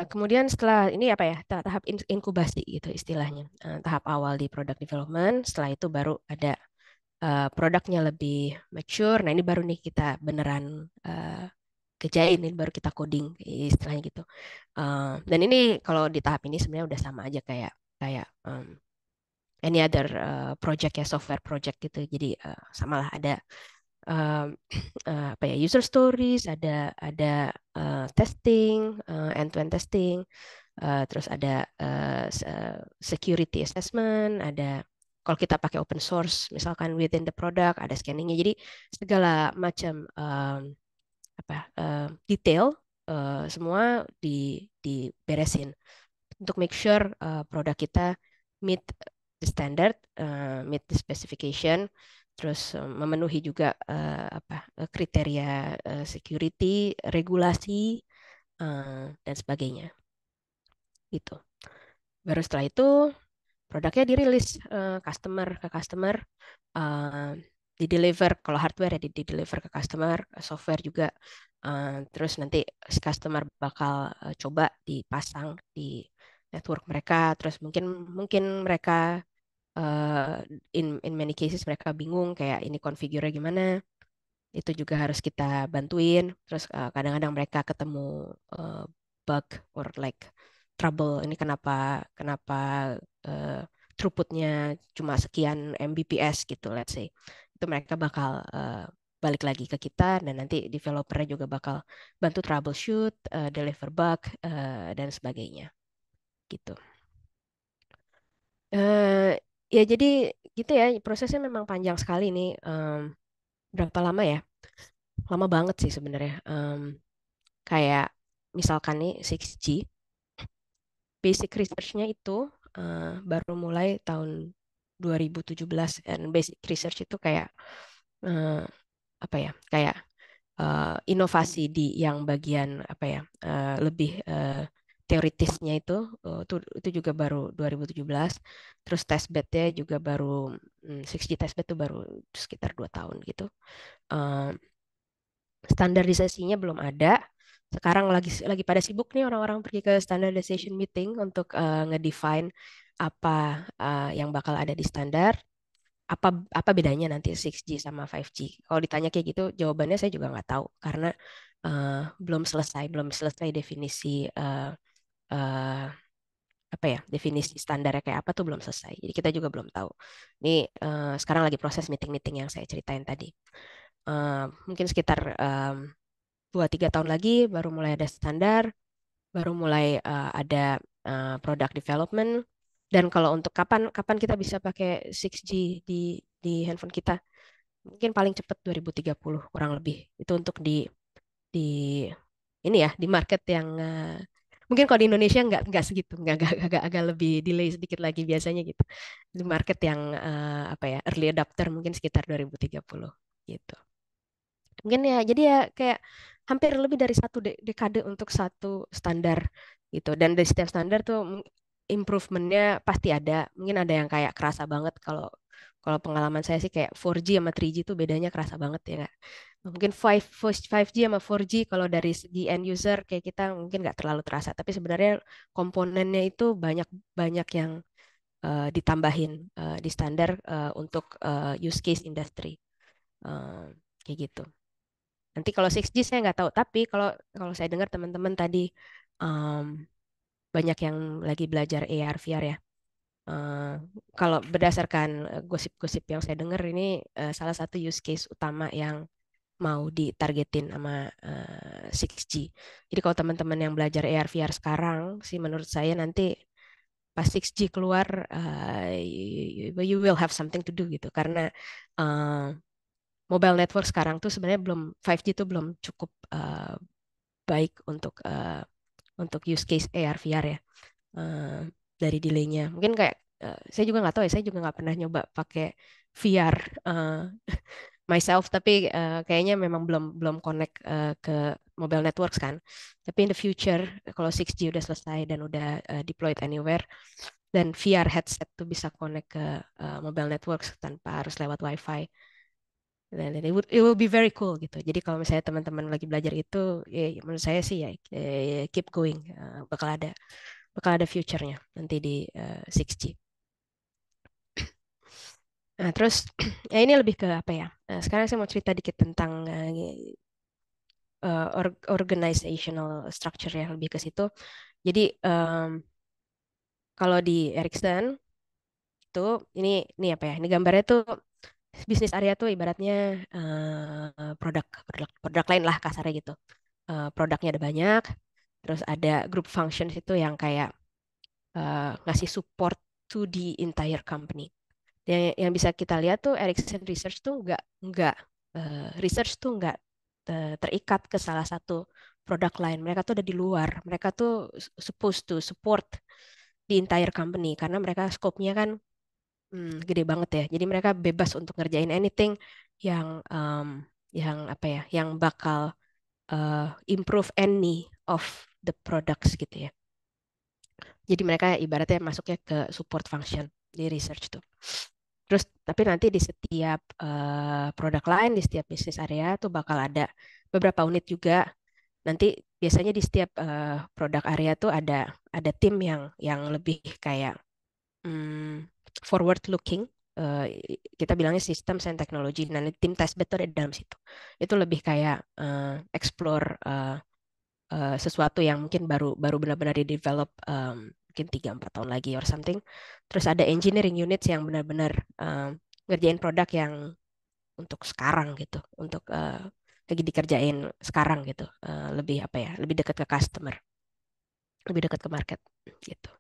Kemudian setelah ini apa ya, tahap inkubasi gitu istilahnya, tahap awal di product development. Setelah itu baru ada produknya lebih mature. Nah ini baru nih kita beneran kerjain, ini baru kita coding istilahnya gitu. Dan ini kalau di tahap ini sebenarnya udah sama aja kayak kayak any other project ya, software project gitu. Jadi samalah ada apa ya, user stories, ada testing, end-to-end testing, terus ada security assessment, ada kalau kita pakai open source misalkan within the product ada scanningnya. Jadi segala macam apa detail semua diberesin untuk make sure produk kita meet the standard, meet the specification, terus memenuhi juga kriteria security, regulasi, dan sebagainya gitu. Baru setelah itu produknya dirilis customer ke customer, uh, di deliver kalau hardware ya di deliver ke customer, software juga. Terus nanti si customer bakal coba dipasang di network mereka. Terus mungkin mungkin mereka uh, in many cases mereka bingung kayak ini configure gimana. Itu juga harus kita bantuin. Terus kadang-kadang mereka ketemu uh, bug or like trouble. Ini kenapa kenapa uh, throughputnya cuma sekian Mbps gitu, let's say. Itu mereka bakal balik lagi ke kita dan nanti developernya juga bakal bantu troubleshoot, deliver bug, dan sebagainya gitu. Ya jadi gitu ya, prosesnya memang panjang sekali nih. Berapa lama ya? Lama banget sih sebenarnya. Kayak misalkan nih 6G, basic research-nya itu baru mulai tahun 2017, dan basic research itu kayak eh, apa ya? Kayak inovasi di yang bagian apa ya? Lebih teoritisnya itu juga baru 2017. Terus testbed-nya juga baru 6G testbed itu baru sekitar 2 tahun gitu. Eh, Standarisasinya belum ada. Sekarang lagi pada sibuk nih orang-orang pergi ke standardization meeting untuk ngedefine apa yang bakal ada di standar, apa apa bedanya nanti 6G sama 5G. Kalau ditanya kayak gitu, jawabannya saya juga nggak tahu karena belum selesai definisi eh, apa ya, definisi standarnya kayak apa tuh belum selesai. Jadi kita juga belum tahu. Ini sekarang lagi proses meeting-meeting yang saya ceritain tadi. Mungkin sekitar 2-3 tahun lagi baru mulai ada standar, baru mulai ada product development. Dan kalau untuk kapan kapan kita bisa pakai 6G di handphone kita, mungkin paling cepat 2030 kurang lebih. Itu untuk di ini ya, di market yang mungkin kalau di Indonesia nggak segitu, nggak agak lebih delay sedikit lagi biasanya gitu. Di market yang apa ya, early adopter mungkin sekitar 2030 gitu. Mungkin ya, jadi ya kayak hampir lebih dari satu dekade untuk satu standar gitu. Dan dari setiap standar tuh improvementnya pasti ada. Mungkin ada yang kayak kerasa banget kalau kalau pengalaman saya sih kayak 4G sama 3G tuh bedanya kerasa banget ya nggak? Mungkin 5G sama 4G kalau dari segi end user kayak kita mungkin nggak terlalu terasa. Tapi sebenarnya komponennya itu banyak banyak yang ditambahin di standar untuk use case industry. Eh, Kayak gitu. Nanti kalau 6G saya nggak tahu, tapi kalau kalau saya dengar teman-teman tadi um, banyak yang lagi belajar AR VR ya. Eh, Kalau berdasarkan gosip-gosip yang saya dengar ini salah satu use case utama yang mau ditargetin sama 6G. Jadi kalau teman-teman yang belajar AR VR sekarang sih menurut saya nanti pas 6G keluar you will have something to do gitu karena uh, mobile network sekarang tuh sebenarnya belum 5G tuh belum cukup baik untuk use case AR VR ya. Eh, dari delaynya mungkin kayak saya juga nggak tahu ya, saya juga nggak pernah nyoba pakai VR myself, tapi kayaknya memang belum belum connect ke mobile networks kan. Tapi in the future kalau 6G udah selesai dan udah deployed anywhere dan VR headset tuh bisa connect ke mobile networks tanpa harus lewat WiFi. Dan it will be very cool gitu. Jadi kalau misalnya teman-teman lagi belajar itu, ya, menurut saya sih ya keep going, bakal ada future-nya nanti di 6G. Nah, terus ya ini lebih ke apa ya? Sekarang saya mau cerita dikit tentang organizational structure ya, lebih ke situ. Jadi kalau di Ericsson itu ini apa ya? Ini gambarnya tuh bisnis area tuh ibaratnya produk lain lah kasarnya gitu. Produknya ada banyak, terus ada group functions itu yang kayak ngasih support to the entire company. Yang bisa kita lihat tuh Ericsson Research tuh nggak research tuh nggak terikat ke salah satu produk lain. Mereka tuh ada di luar. Mereka tuh supposed to support the entire company karena mereka scope-nya kan gede banget ya. Jadi mereka bebas untuk ngerjain anything yang apa ya, yang bakal improve any of the products gitu ya. Jadi mereka ibaratnya masuknya ke support function di research tuh. Terus tapi nanti di setiap produk lain, di setiap bisnis area tuh bakal ada beberapa unit juga. Nanti biasanya di setiap produk area tuh ada tim yang lebih kayak forward looking. Kita bilangnya systems and technology. Nah, tim testbed itu ada di dalam situ. Itu lebih kayak explore sesuatu yang mungkin baru baru benar-benar di develop mungkin 3-4 tahun lagi or something. Terus ada engineering units yang benar-benar ngerjain produk yang untuk sekarang gitu, untuk lagi dikerjain sekarang gitu. Lebih apa ya, lebih dekat ke customer, lebih dekat ke market gitu.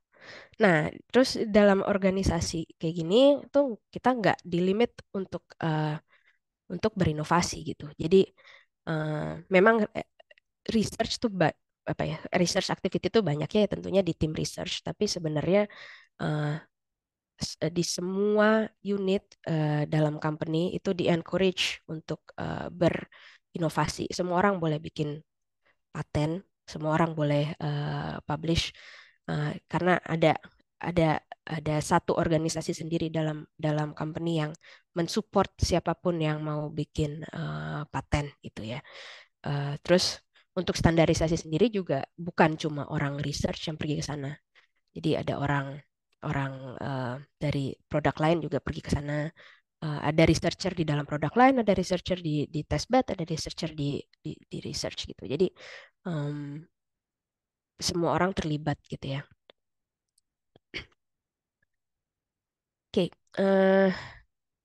Nah, terus dalam organisasi kayak gini tuh kita nggak dilimit untuk berinovasi gitu. Jadi memang research tuh apa ya, research activity tuh banyaknya ya tentunya di tim research, tapi sebenarnya uh, di semua unit dalam company itu di encourage untuk berinovasi. Semua orang boleh bikin paten, semua orang boleh publish karena ada ada satu organisasi sendiri dalam dalam company yang mensupport siapapun yang mau bikin paten gitu ya. Terus untuk standarisasi sendiri juga bukan cuma orang research yang pergi ke sana. Jadi ada orang orang dari produk lain juga pergi ke sana. Ada researcher di dalam produk lain, ada researcher di testbed, ada researcher di research gitu. Jadi um, semua orang terlibat gitu ya. Oke,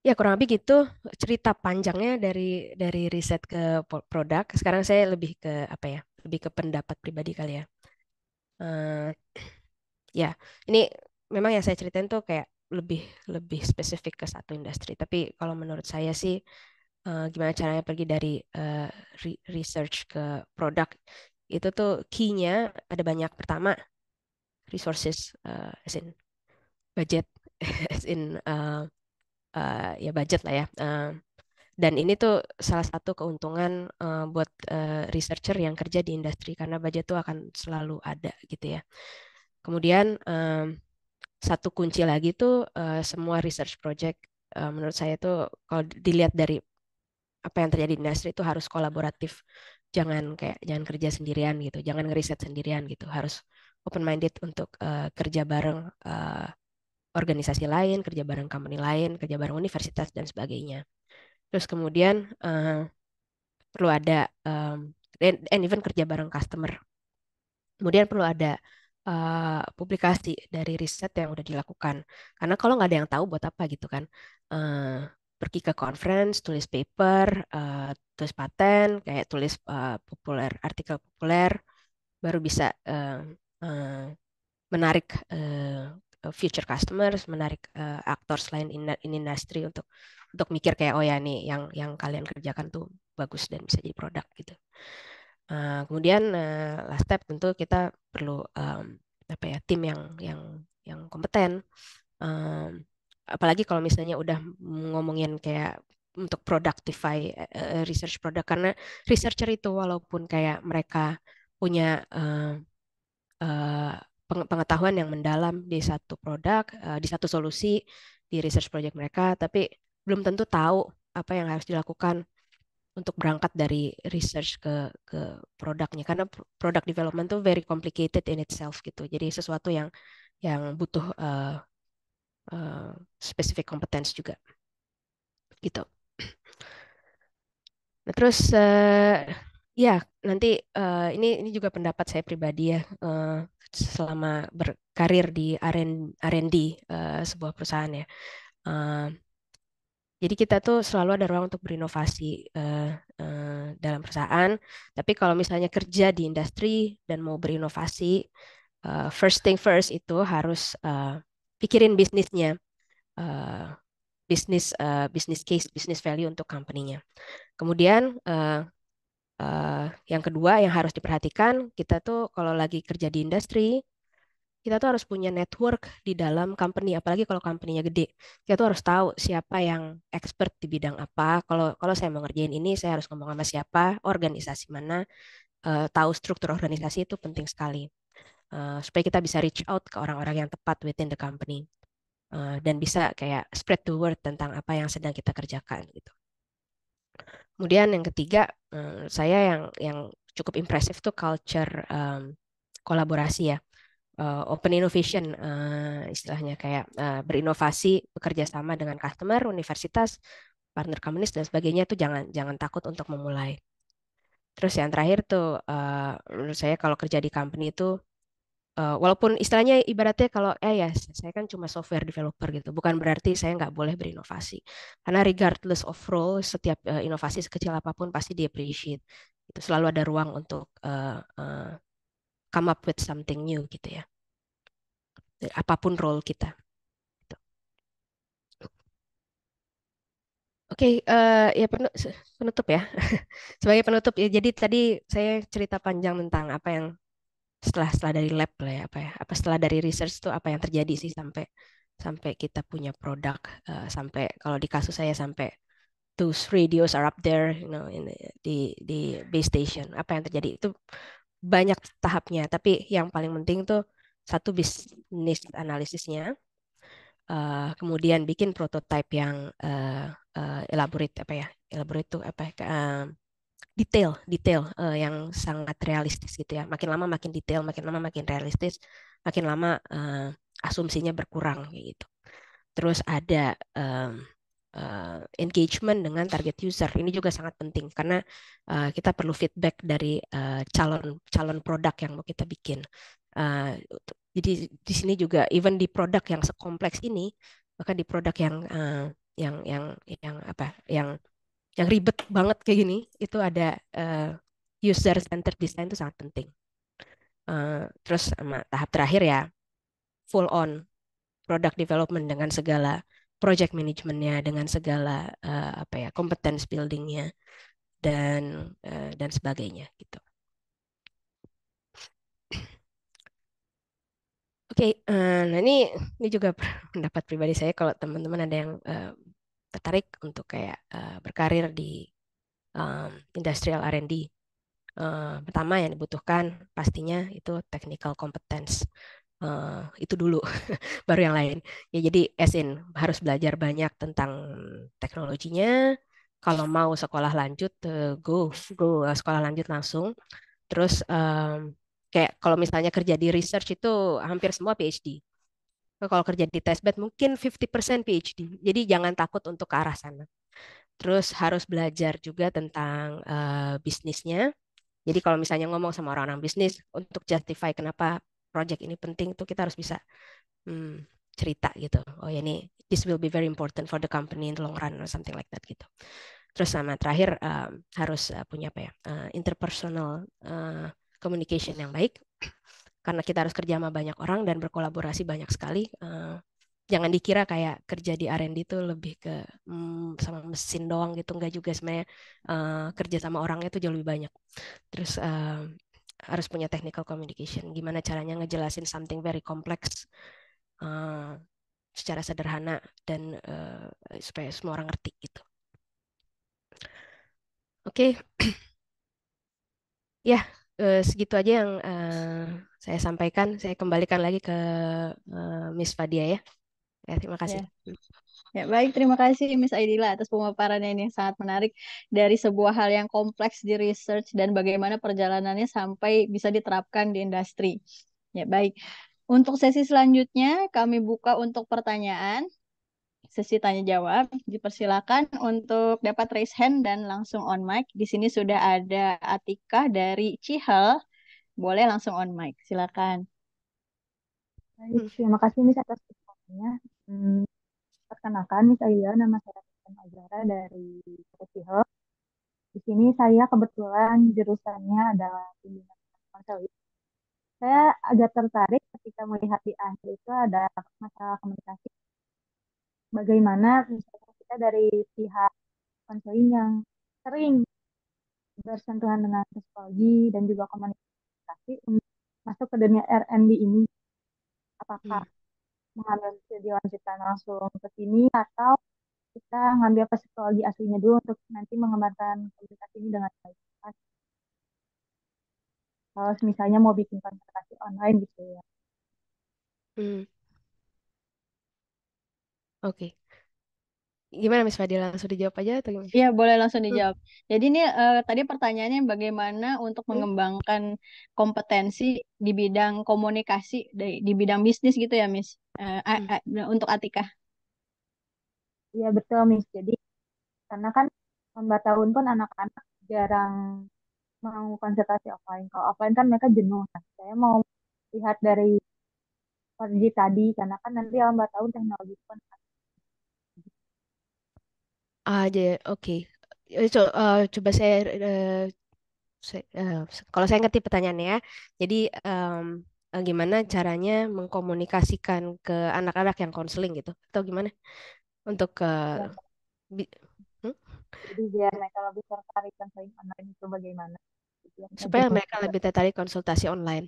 ya kurang lebih gitu cerita panjangnya dari riset ke produk. Sekarang saya lebih ke apa ya, lebih ke pendapat pribadi kali ya. Eh, ya, ini memang yang saya ceritain tuh kayak lebih lebih spesifik ke satu industri. Tapi kalau menurut saya sih, gimana caranya pergi dari research ke produk itu tuh key-nya ada banyak. Pertama, resources, as in budget, as in ya budget lah ya. Dan ini tuh salah satu keuntungan buat researcher yang kerja di industri karena budget tuh akan selalu ada gitu ya. Kemudian satu kunci lagi tuh semua research project menurut saya tuh kalau dilihat dari apa yang terjadi di industri itu harus kolaboratif. Jangan kerja sendirian gitu, jangan ngeriset sendirian gitu. Harus open minded untuk kerja bareng organisasi lain, kerja bareng company lain, kerja bareng universitas dan sebagainya. Terus kemudian perlu ada and even kerja bareng customer. Kemudian perlu ada publikasi dari riset yang udah dilakukan. Karena kalau nggak ada yang tahu buat apa gitu kan. Pergi ke conference, tulis paper, tulis paten, kayak tulis populer, artikel populer, baru bisa menarik future customers, menarik actors lain in industry untuk mikir kayak oh ya nih yang kalian kerjakan tuh bagus dan bisa jadi produk gitu. Kemudian last step tentu kita perlu apa ya tim yang kompeten. Apalagi kalau misalnya udah ngomongin kayak untuk productify research produk karena researcher itu walaupun kayak mereka punya pengetahuan yang mendalam di satu produk, di satu solusi di research project mereka, tapi belum tentu tahu apa yang harus dilakukan untuk berangkat dari research ke produknya karena product development tuh very complicated in itself gitu. Jadi sesuatu yang butuh specific competence juga gitu. Nah, terus ya nanti ini juga pendapat saya pribadi ya selama berkarir di R&D sebuah perusahaan ya. Jadi kita tuh selalu ada ruang untuk berinovasi dalam perusahaan. Tapi kalau misalnya kerja di industri dan mau berinovasi, first thing first itu harus pikirin bisnisnya, bisnis case, bisnis value untuk company-nya. Kemudian yang kedua yang harus diperhatikan, kita tuh kalau lagi kerja di industri, kita tuh harus punya network di dalam company, apalagi kalau company-nya gede. Kita tuh harus tahu siapa yang expert di bidang apa. Kalau kalau saya mau ngerjain ini, saya harus ngomong sama siapa, organisasi mana, tahu struktur organisasi itu penting sekali. Supaya kita bisa reach out ke orang-orang yang tepat within the company. Dan bisa kayak spread the word tentang apa yang sedang kita kerjakan gitu. Kemudian yang ketiga, saya yang cukup impresif tuh culture kolaborasi ya. Open innovation istilahnya kayak berinovasi, bekerja sama dengan customer, universitas, partner companies dan sebagainya itu jangan jangan takut untuk memulai. Terus yang terakhir tuh menurut saya kalau kerja di company itu walaupun istilahnya ibaratnya kalau ya saya kan cuma software developer gitu, bukan berarti saya nggak boleh berinovasi. Karena regardless of role, setiap inovasi sekecil apapun pasti di appreciate. Itu selalu ada ruang untuk come up with something new gitu ya. Apapun role kita. Gitu. Oke, ya penutup ya. Sebagai penutup ya, jadi tadi saya cerita panjang tentang apa yang setelah dari lab lah ya, apa setelah dari research itu apa yang terjadi sih sampai sampai kita punya produk, sampai kalau di kasus saya sampai those radios are up there, di base station. Apa yang terjadi itu banyak tahapnya, tapi yang paling penting tuh satu bisnis analisisnya, kemudian bikin prototype yang elaborate apa ya, elaborate itu apa ya, detail detail yang sangat realistis gitu ya. Makin lama makin detail, makin lama makin realistis, makin lama asumsinya berkurang kayak gitu. Terus ada engagement dengan target user. Ini juga sangat penting karena kita perlu feedback dari calon calon produk yang mau kita bikin. Jadi di sini juga even di produk yang sekompleks ini, bahkan di produk yang apa yang ribet banget kayak gini, itu ada user centered design itu sangat penting. Terus sama tahap terakhir ya full on product development dengan segala project manajemennya, dengan segala apa ya competence buildingnya dan sebagainya gitu. Oke, nah ini juga pendapat pribadi saya kalau teman-teman ada yang tertarik untuk kayak berkarir di industrial R&D. Pertama yang dibutuhkan pastinya itu technical competence. Itu dulu, baru yang lain. Ya jadi as in harus belajar banyak tentang teknologinya. Kalau mau sekolah lanjut, go sekolah lanjut langsung. Terus kayak kalau misalnya kerja di research itu hampir semua PhD. Kalau kerja di testbed mungkin 50% PhD. Jadi jangan takut untuk ke arah sana. Terus harus belajar juga tentang bisnisnya. Jadi kalau misalnya ngomong sama orang-orang bisnis untuk justify kenapa project ini penting, itu kita harus bisa cerita gitu. Oh ya ini this will be very important for the company in the long run or something like that gitu. Terus sama terakhir harus punya apa ya interpersonal communication yang baik karena kita harus kerja sama banyak orang dan berkolaborasi banyak sekali. Jangan dikira kayak kerja di R&D itu lebih ke sama mesin doang gitu, enggak juga sebenarnya kerja sama orangnya itu jauh lebih banyak. Terus harus punya technical communication. Gimana caranya ngejelasin something very complex secara sederhana dan supaya semua orang ngerti gitu. Oke, ya segitu aja yang saya sampaikan. Saya kembalikan lagi ke Miss Fadia ya. Ya, terima kasih. Ya. Ya, baik, terima kasih Miss Aidila atas pemaparannya ini yang sangat menarik dari sebuah hal yang kompleks di research dan bagaimana perjalanannya sampai bisa diterapkan di industri. Ya, baik. Untuk sesi selanjutnya kami buka untuk pertanyaan, sesi tanya jawab. Dipersilakan untuk dapat raise hand dan langsung on mic. Di sini sudah ada Atika dari Cihel. Boleh langsung on mic. Silakan. Baik, terima kasih Miss atas pertanyaannya. Perkenalkan, Miss Aida, nama saya Kristen Azara dari Kecil. Di sini saya kebetulan jurusannya adalah bimbingan konseling. Saya agak tertarik ketika melihat di akhir itu ada masalah komunikasi. Bagaimana misalnya kita dari pihak konseling yang sering bersentuhan dengan psikologi dan juga komunikasi untuk masuk ke dunia R&D ini. Apakah Hmm. mengambil studi lanjutan langsung ke sini atau kita ngambil psikologi aslinya dulu untuk nanti mengembangkan komunikasi ini dengan baik. Kalau misalnya mau bikin konsultasi online gitu ya. Hmm. Oke. Gimana Miss Fadila? Langsung dijawab aja atau gimana? Iya, boleh langsung Hmm. dijawab. Jadi ini tadi pertanyaannya bagaimana untuk Hmm. mengembangkan kompetensi di bidang komunikasi di bidang bisnis gitu ya, Miss. Hmm. Untuk Atika. Iya betul Miss. Jadi karena kan lambat tahun pun anak-anak jarang mau konsultasi offline. Kalau offline kan mereka jenuh. Nah, saya mau lihat dari strategi tadi karena kan nanti lambat tahun teknologi pun Aja, oke. Coba kalau saya ngerti pertanyaannya ya. Jadi gimana caranya mengkomunikasikan ke anak-anak yang konseling gitu? Atau gimana? Untuk ya, bi- hmm? jadi biar mereka lebih tertarik konseling online itu bagaimana. Gitu ya, Supaya strategi. mereka lebih tertarik konsultasi online.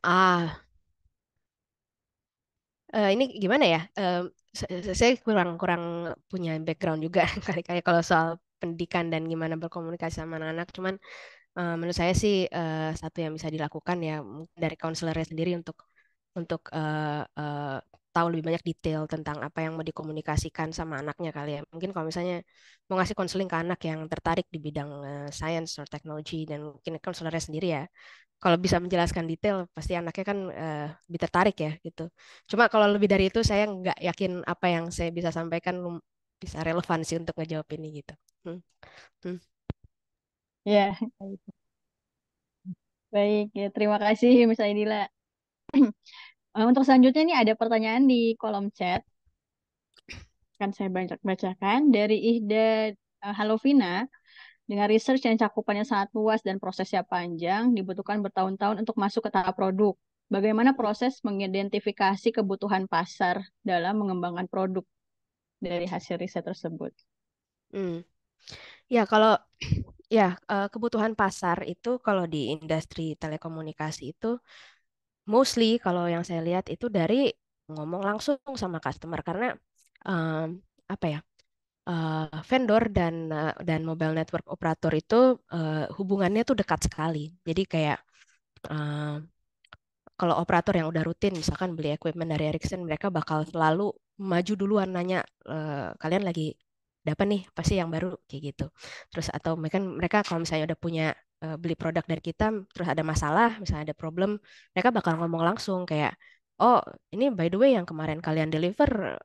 Ah, ini gimana ya? Saya kurang kurang punya background juga kali kayak kalau soal pendidikan dan gimana berkomunikasi sama anak-anak. Cuman menurut saya sih satu yang bisa dilakukan ya mungkin dari konselornya sendiri untuk tahu lebih banyak detail tentang apa yang mau dikomunikasikan sama anaknya kali ya. Mungkin kalau misalnya mau ngasih konseling ke anak yang tertarik di bidang science or technology dan mungkin konselornya sendiri ya. Kalau bisa menjelaskan detail, pasti anaknya kan lebih tertarik ya gitu. Cuma kalau lebih dari itu saya nggak yakin apa yang saya bisa sampaikan bisa relevansi untuk ngejawab ini gitu. Hmm. Hmm. Ya, baik. Ya, terima kasih, Miss Aidila. Untuk selanjutnya nih ada pertanyaan di kolom chat. Kan saya bacakan dari Ihda Halovina. Dengan research yang cakupannya sangat luas dan prosesnya panjang, dibutuhkan bertahun-tahun untuk masuk ke tahap produk. Bagaimana proses mengidentifikasi kebutuhan pasar dalam mengembangkan produk dari hasil riset tersebut? Hmm. Ya, kalau ya kebutuhan pasar itu kalau di industri telekomunikasi itu mostly kalau yang saya lihat itu dari ngomong langsung sama customer karena em, apa ya vendor dan mobile network operator itu hubungannya tuh dekat sekali. Jadi kayak kalau operator yang udah rutin misalkan beli equipment dari Ericsson mereka bakal selalu maju duluan nanya kalian lagi ada apa nih pasti yang baru kayak gitu terus atau mereka kalau misalnya udah punya beli produk dari kita terus ada masalah misalnya ada problem mereka bakal ngomong langsung kayak oh ini by the way yang kemarin kalian deliver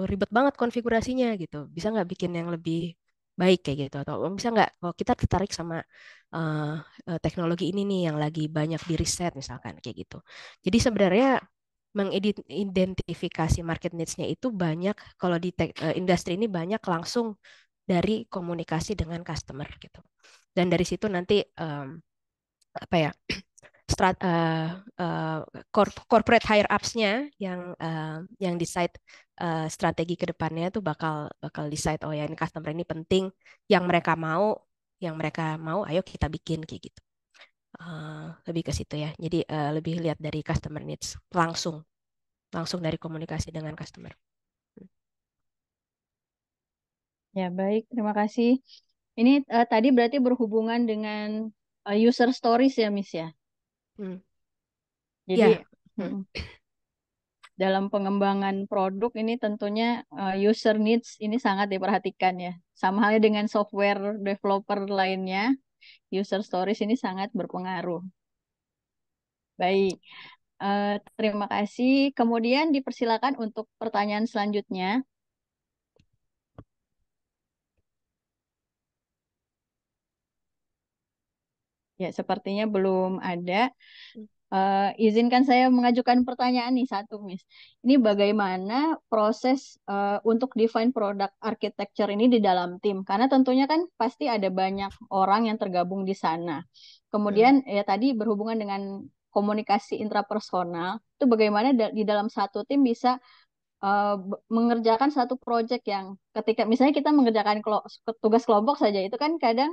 ribet banget konfigurasinya gitu bisa nggak bikin yang lebih baik kayak gitu atau bisa nggak kalau kita tertarik sama eh, teknologi ini nih yang lagi banyak di riset misalkan kayak gitu. Jadi sebenarnya mengidentifikasi market needs-nya itu banyak kalau di industri ini banyak langsung dari komunikasi dengan customer gitu. Dan dari situ nanti apa ya strat, uh, corporate higher ups-nya yang decide strategi ke depannya tuh bakal bakal decide oh ya ini customer ini penting yang mereka mau ayo kita bikin kayak gitu. Lebih ke situ ya. Jadi lebih lihat dari customer needs langsung langsung dari komunikasi dengan customer. Ya, baik. Terima kasih. Ini tadi berarti berhubungan dengan user stories ya, Miss ya. Hmm. Jadi Ya. Hmm. mm, dalam pengembangan produk ini tentunya user needs ini sangat diperhatikan ya. Sama halnya dengan software developer lainnya, user stories ini sangat berpengaruh. Baik, terima kasih. Kemudian dipersilakan untuk pertanyaan selanjutnya. Ya, sepertinya belum ada. Izinkan saya mengajukan pertanyaan nih satu, Miss. Ini bagaimana proses untuk define product architecture ini di dalam tim? Karena tentunya kan pasti ada banyak orang yang tergabung di sana. Hmm. Kemudian ya tadi berhubungan dengan komunikasi intrapersonal, itu bagaimana di dalam satu tim bisa mengerjakan satu proyek yang ketika misalnya kita mengerjakan tugas kelompok saja itu kan kadang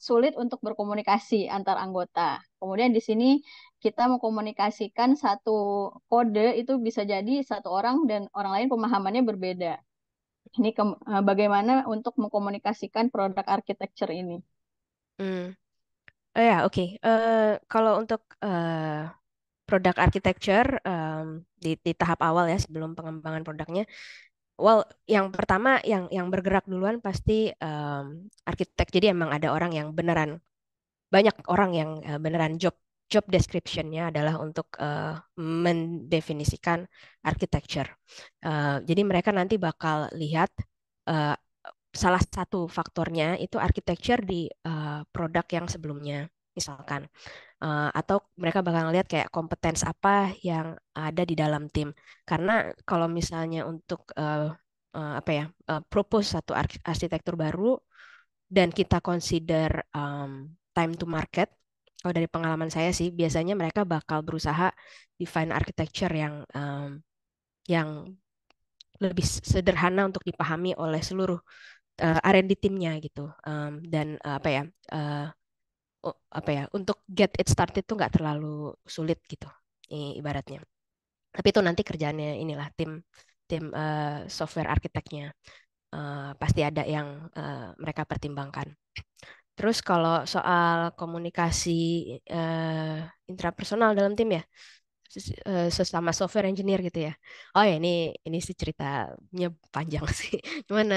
sulit untuk berkomunikasi antar anggota. Kemudian di sini kita mengkomunikasikan satu kode itu bisa jadi satu orang dan orang lain pemahamannya berbeda. Ini bagaimana untuk mengkomunikasikan produk architecture ini. Hmm. Oh ya, oke. Kalau untuk produk architecture di tahap awal ya sebelum pengembangan produknya, well, yang pertama yang bergerak duluan pasti arsitek. Jadi emang ada orang yang beneran banyak orang yang beneran job description-nya adalah untuk mendefinisikan architecture. Jadi mereka nanti bakal lihat uh, salah satu faktornya itu architecture di produk yang sebelumnya, misalkan. Atau mereka bakal ngeliat kayak kompetens apa yang ada di dalam tim. Karena kalau misalnya untuk apa ya propose satu arsitektur baru dan kita consider time to market, kalau dari pengalaman saya sih biasanya mereka bakal berusaha define architecture yang lebih sederhana untuk dipahami oleh seluruh R&D timnya gitu. Dan apa ya apa ya untuk get it started tuh nggak terlalu sulit gitu ibaratnya. Tapi itu nanti kerjaannya inilah tim tim software arsiteknya. Pasti ada yang mereka pertimbangkan. Terus kalau soal komunikasi intrapersonal dalam tim ya, sesama software engineer gitu ya. Oh ya ini sih ceritanya panjang sih. Cuman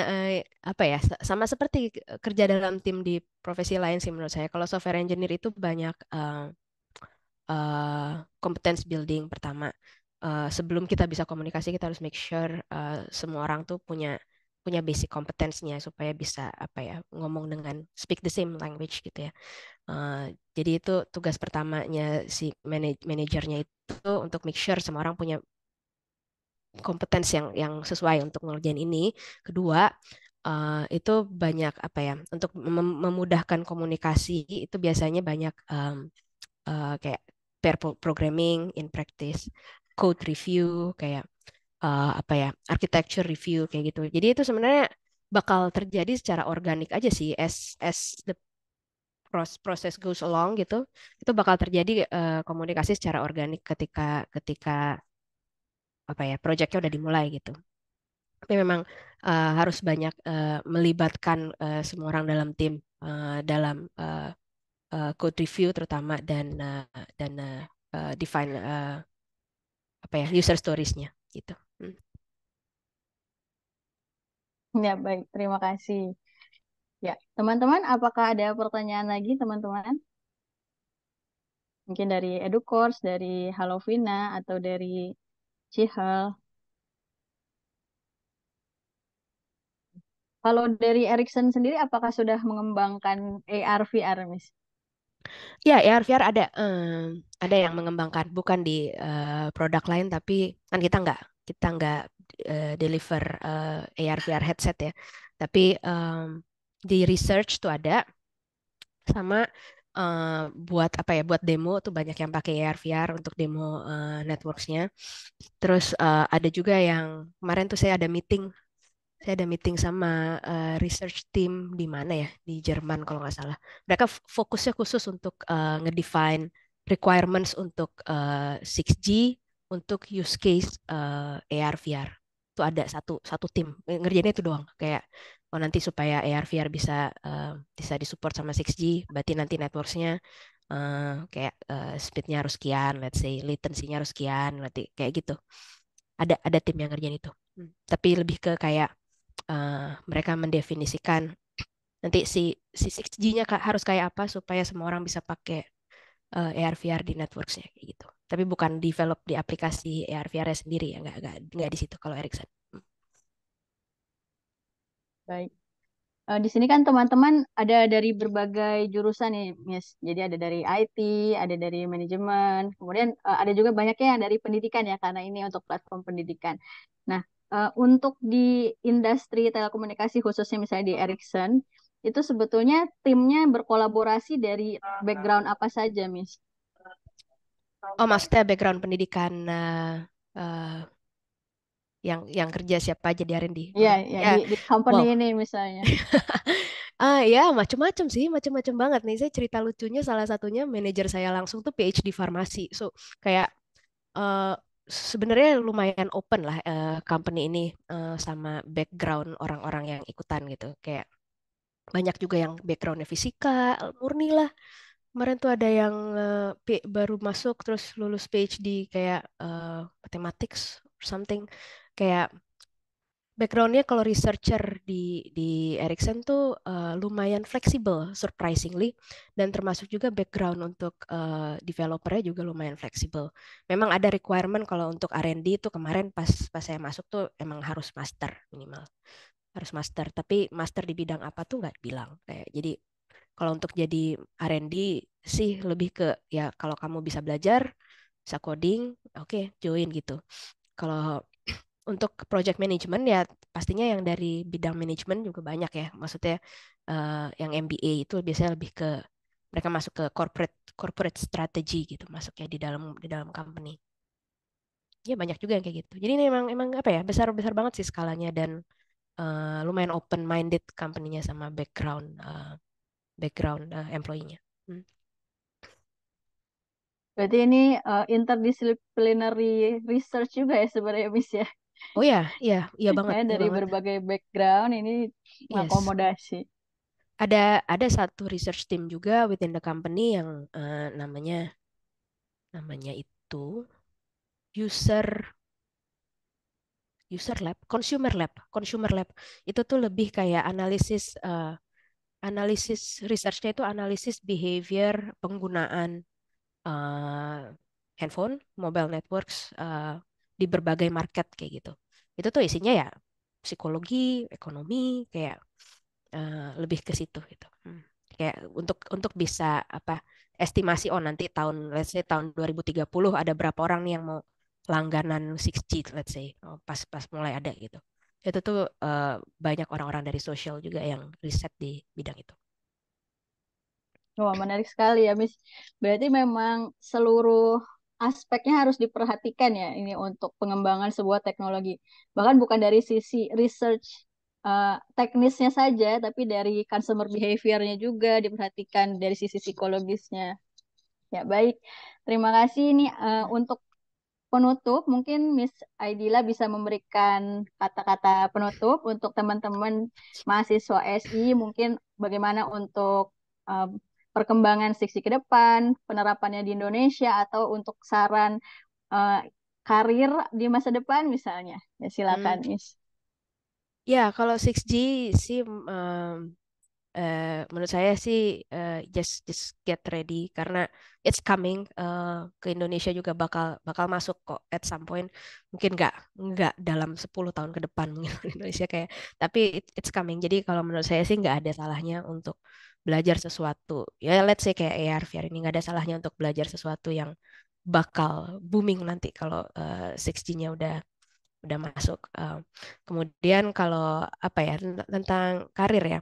apa ya sama seperti kerja dalam tim di profesi lain sih menurut saya. Kalau software engineer itu banyak competence building pertama. Sebelum kita bisa komunikasi kita harus make sure semua orang tuh punya basic kompetensinya supaya bisa apa ya ngomong dengan speak the same language gitu ya. Jadi itu tugas pertamanya si manajernya itu untuk make sure semua orang punya kompetensi yang sesuai untuk ngerjain ini. Kedua, itu banyak apa ya untuk memudahkan komunikasi itu biasanya banyak kayak pair programming in practice, code review kayak apa ya architecture review kayak gitu. Jadi itu sebenarnya bakal terjadi secara organik aja sih as the process goes along gitu. Itu bakal terjadi komunikasi secara organik ketika ketika apa ya proyeknya udah dimulai gitu. Tapi memang harus banyak melibatkan semua orang dalam tim dalam code review terutama dan define apa ya user stories-nya gitu. Ya, baik. Terima kasih. Ya, teman-teman, apakah ada pertanyaan lagi, teman-teman? Mungkin dari EduCourse, dari Halovina, atau dari Cihel. Kalau dari Ericsson sendiri, apakah sudah mengembangkan AR VR, Miss? Ya, AR VR ada yang mengembangkan bukan di produk lain tapi kan kita nggak deliver AR VR headset ya. Tapi di research tuh ada sama buat apa ya buat demo tuh banyak yang pakai AR VR untuk demo networks-nya. Terus ada juga yang kemarin tuh saya ada meeting sama research team di mana ya di Jerman kalau nggak salah. Mereka fokusnya khusus untuk ngedefine requirements untuk 6G untuk use case AR VR. Itu ada satu satu tim ngerjainnya itu doang. Kayak oh nanti supaya AR VR bisa disupport sama 6G, berarti nanti networksnya kayak speednya harus sekian, let's say latency-nya harus sekian, nanti kayak gitu. Ada tim yang ngerjain itu. Tapi lebih ke kayak mereka mendefinisikan nanti si 6G-nya harus kayak apa supaya semua orang bisa pakai AR VR di networks-nya kayak gitu. Tapi bukan develop di aplikasi AR VR-nya sendiri ya, nggak di situ kalau Ericsson. Baik. Di sini kan teman-teman ada dari berbagai jurusan nih, Miss. Jadi ada dari IT, ada dari manajemen, kemudian ada juga banyaknya yang dari pendidikan ya, karena ini untuk platform pendidikan. Nah, untuk di industri telekomunikasi khususnya misalnya di Ericsson, itu sebetulnya timnya berkolaborasi dari background apa saja, Miss? Oh, maksudnya background pendidikan yang kerja siapa aja di R&D Iya, orang ya ya. di company Wow. ini misalnya. Ya macem-macem sih, macem-macem banget nih. Saya cerita lucunya salah satunya manajer saya langsung tuh PhD farmasi. So kayak eh, sebenarnya lumayan open lah company ini sama background orang-orang yang ikutan gitu. Kayak banyak juga yang backgroundnya fisika, murni lah. Kemarin tuh ada yang baru masuk terus lulus PhD kayak mathematics or something. Kayak backgroundnya kalau researcher di Ericsson tuh lumayan fleksibel, surprisingly, dan termasuk juga background untuk developernya juga lumayan fleksibel. Memang ada requirement kalau untuk R&D itu kemarin pas saya masuk tuh emang harus master minimal, harus master. Tapi master di bidang apa tuh nggak bilang. Kayak jadi kalau untuk jadi R&D sih lebih ke ya kalau kamu bisa belajar, bisa coding, oke join gitu. Kalau untuk project management ya pastinya yang dari bidang manajemen juga banyak ya. Maksudnya yang MBA itu biasanya lebih ke mereka masuk ke corporate corporate strategy gitu, masuknya di dalam company. Ya banyak juga yang kayak gitu. Jadi ini emang emang apa ya besar besar banget sih skalanya dan lumayan open minded company-nya sama background employee-nya. Hmm. Berarti ini interdisciplinary research juga ya sebenarnya Miss ya. Oh ya, iya, iya banget, Ya, iya dari banget. berbagai background ini Yes. mengakomodasi. Ada satu research team juga within the company yang namanya itu user user lab, consumer lab. Itu tuh lebih kayak analisis researchnya itu analisis behavior penggunaan eh, handphone, mobile networks di berbagai market kayak gitu. Itu tuh isinya ya psikologi, ekonomi, kayak lebih ke situ gitu. Kayak untuk bisa apa estimasi oh nanti tahun let's say tahun 2030 ada berapa orang nih yang mau langganan 6G let's say pas mulai ada gitu. Itu tuh banyak orang-orang dari sosial juga yang riset di bidang itu. Wah, menarik sekali ya, Miss. Berarti memang seluruh aspeknya harus diperhatikan ya ini untuk pengembangan sebuah teknologi. Bahkan bukan dari sisi research teknisnya saja, tapi dari consumer behavior-nya juga diperhatikan dari sisi psikologisnya. Ya, baik. Terima kasih ini untuk penutup, mungkin Miss Aidila bisa memberikan kata-kata penutup untuk teman-teman mahasiswa SI, mungkin bagaimana untuk eh, perkembangan Siksi ke depan, penerapannya di Indonesia, atau untuk saran eh, karir di masa depan misalnya. Ya, silakan, Hmm. Miss. Ya, kalau 6G sih menurut saya sih just get ready karena it's coming ke Indonesia juga bakal bakal masuk kok at some point mungkin nggak dalam 10 tahun ke depan mungkin di Indonesia kayak tapi it's coming jadi kalau menurut saya sih nggak ada salahnya untuk belajar sesuatu ya let's say kayak AR VR ini nggak ada salahnya untuk belajar sesuatu yang bakal booming nanti kalau 6G-nya udah masuk. Kemudian kalau apa ya tentang karir ya.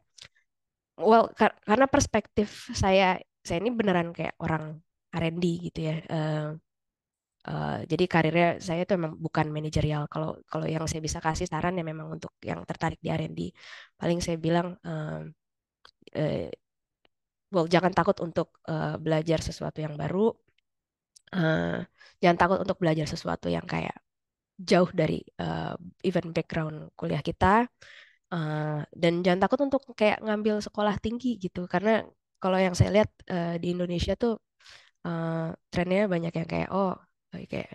Well, karena perspektif saya ini beneran kayak orang R&D gitu ya. Jadi karirnya saya itu memang bukan manajerial. Kalau kalau yang saya bisa kasih saran ya memang untuk yang tertarik di R&D. Paling saya bilang, eh, well jangan takut untuk belajar sesuatu yang baru. Eh, jangan takut untuk belajar sesuatu yang kayak jauh dari event background kuliah kita. Dan jangan takut untuk kayak ngambil sekolah tinggi gitu karena kalau yang saya lihat di Indonesia tuh trennya banyak yang kayak oh kayak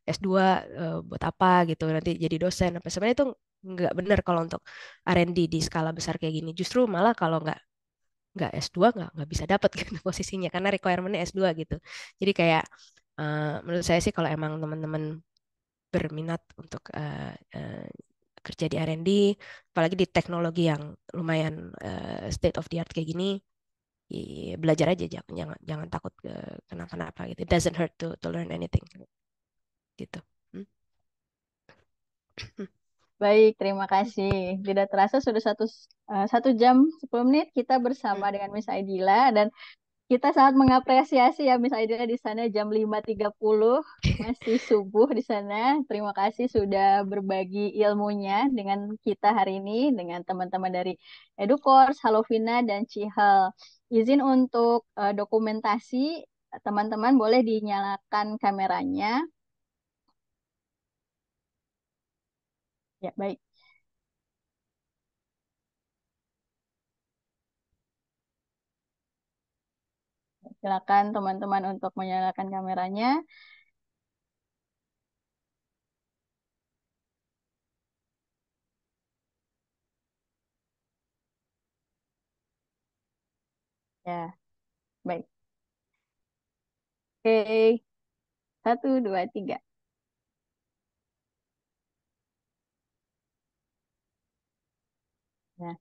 S2 buat apa gitu nanti jadi dosen apa sebenarnya itu nggak benar kalau untuk R&D di skala besar kayak gini justru malah kalau nggak S2 nggak bisa dapat gitu posisinya karena requirementnya S2 gitu jadi kayak menurut saya sih kalau emang teman-teman berminat untuk kerja di R&D, apalagi di teknologi yang lumayan state of the art kayak gini, belajar aja jangan jangan jangan takut kenapa-napa gitu. It doesn't hurt to learn anything gitu. Hmm. Baik, terima kasih. Tidak terasa sudah 1 jam 10 menit kita bersama Hmm. dengan Miss Aidila dan Kita sangat mengapresiasi ya Miss Aidina di sana jam 5.30 masih subuh di sana. Terima kasih sudah berbagi ilmunya dengan kita hari ini dengan teman-teman dari EduCourse, Halovina dan Cihal. Izin untuk dokumentasi, teman-teman boleh dinyalakan kameranya. Ya, baik. Silakan teman-teman untuk menyalakan kameranya. Ya, baik. Oke, 1, 2, 3. Ya.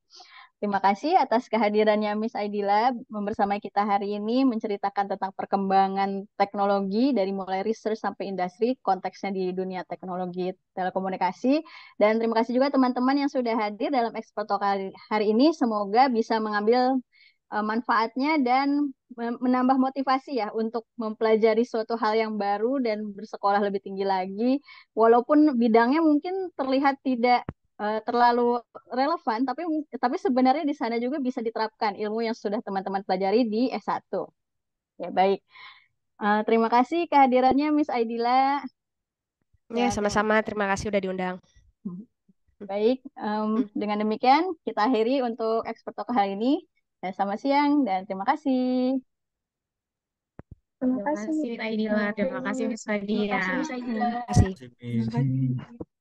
Terima kasih atas kehadirannya Miss Aidila bersama kita hari ini menceritakan tentang perkembangan teknologi dari mulai research sampai industri, konteksnya di dunia teknologi telekomunikasi. Dan terima kasih juga teman-teman yang sudah hadir dalam Expert Talk hari ini. Semoga bisa mengambil manfaatnya dan menambah motivasi ya untuk mempelajari suatu hal yang baru dan bersekolah lebih tinggi lagi. Walaupun bidangnya mungkin terlihat tidak terlalu relevan, tapi sebenarnya di sana juga bisa diterapkan ilmu yang sudah teman-teman pelajari di S1. Ya, baik. Terima kasih kehadirannya Miss Aidila. Ya, Dan sama-sama. Terima kasih udah diundang. baik, dengan demikian kita akhiri untuk Expert Talk hari ini. Selamat siang dan terima kasih. Terima Terima kasih. kasih, Aidila. Terima kasih, Miss Fadia. Terima kasih. Terima kasih.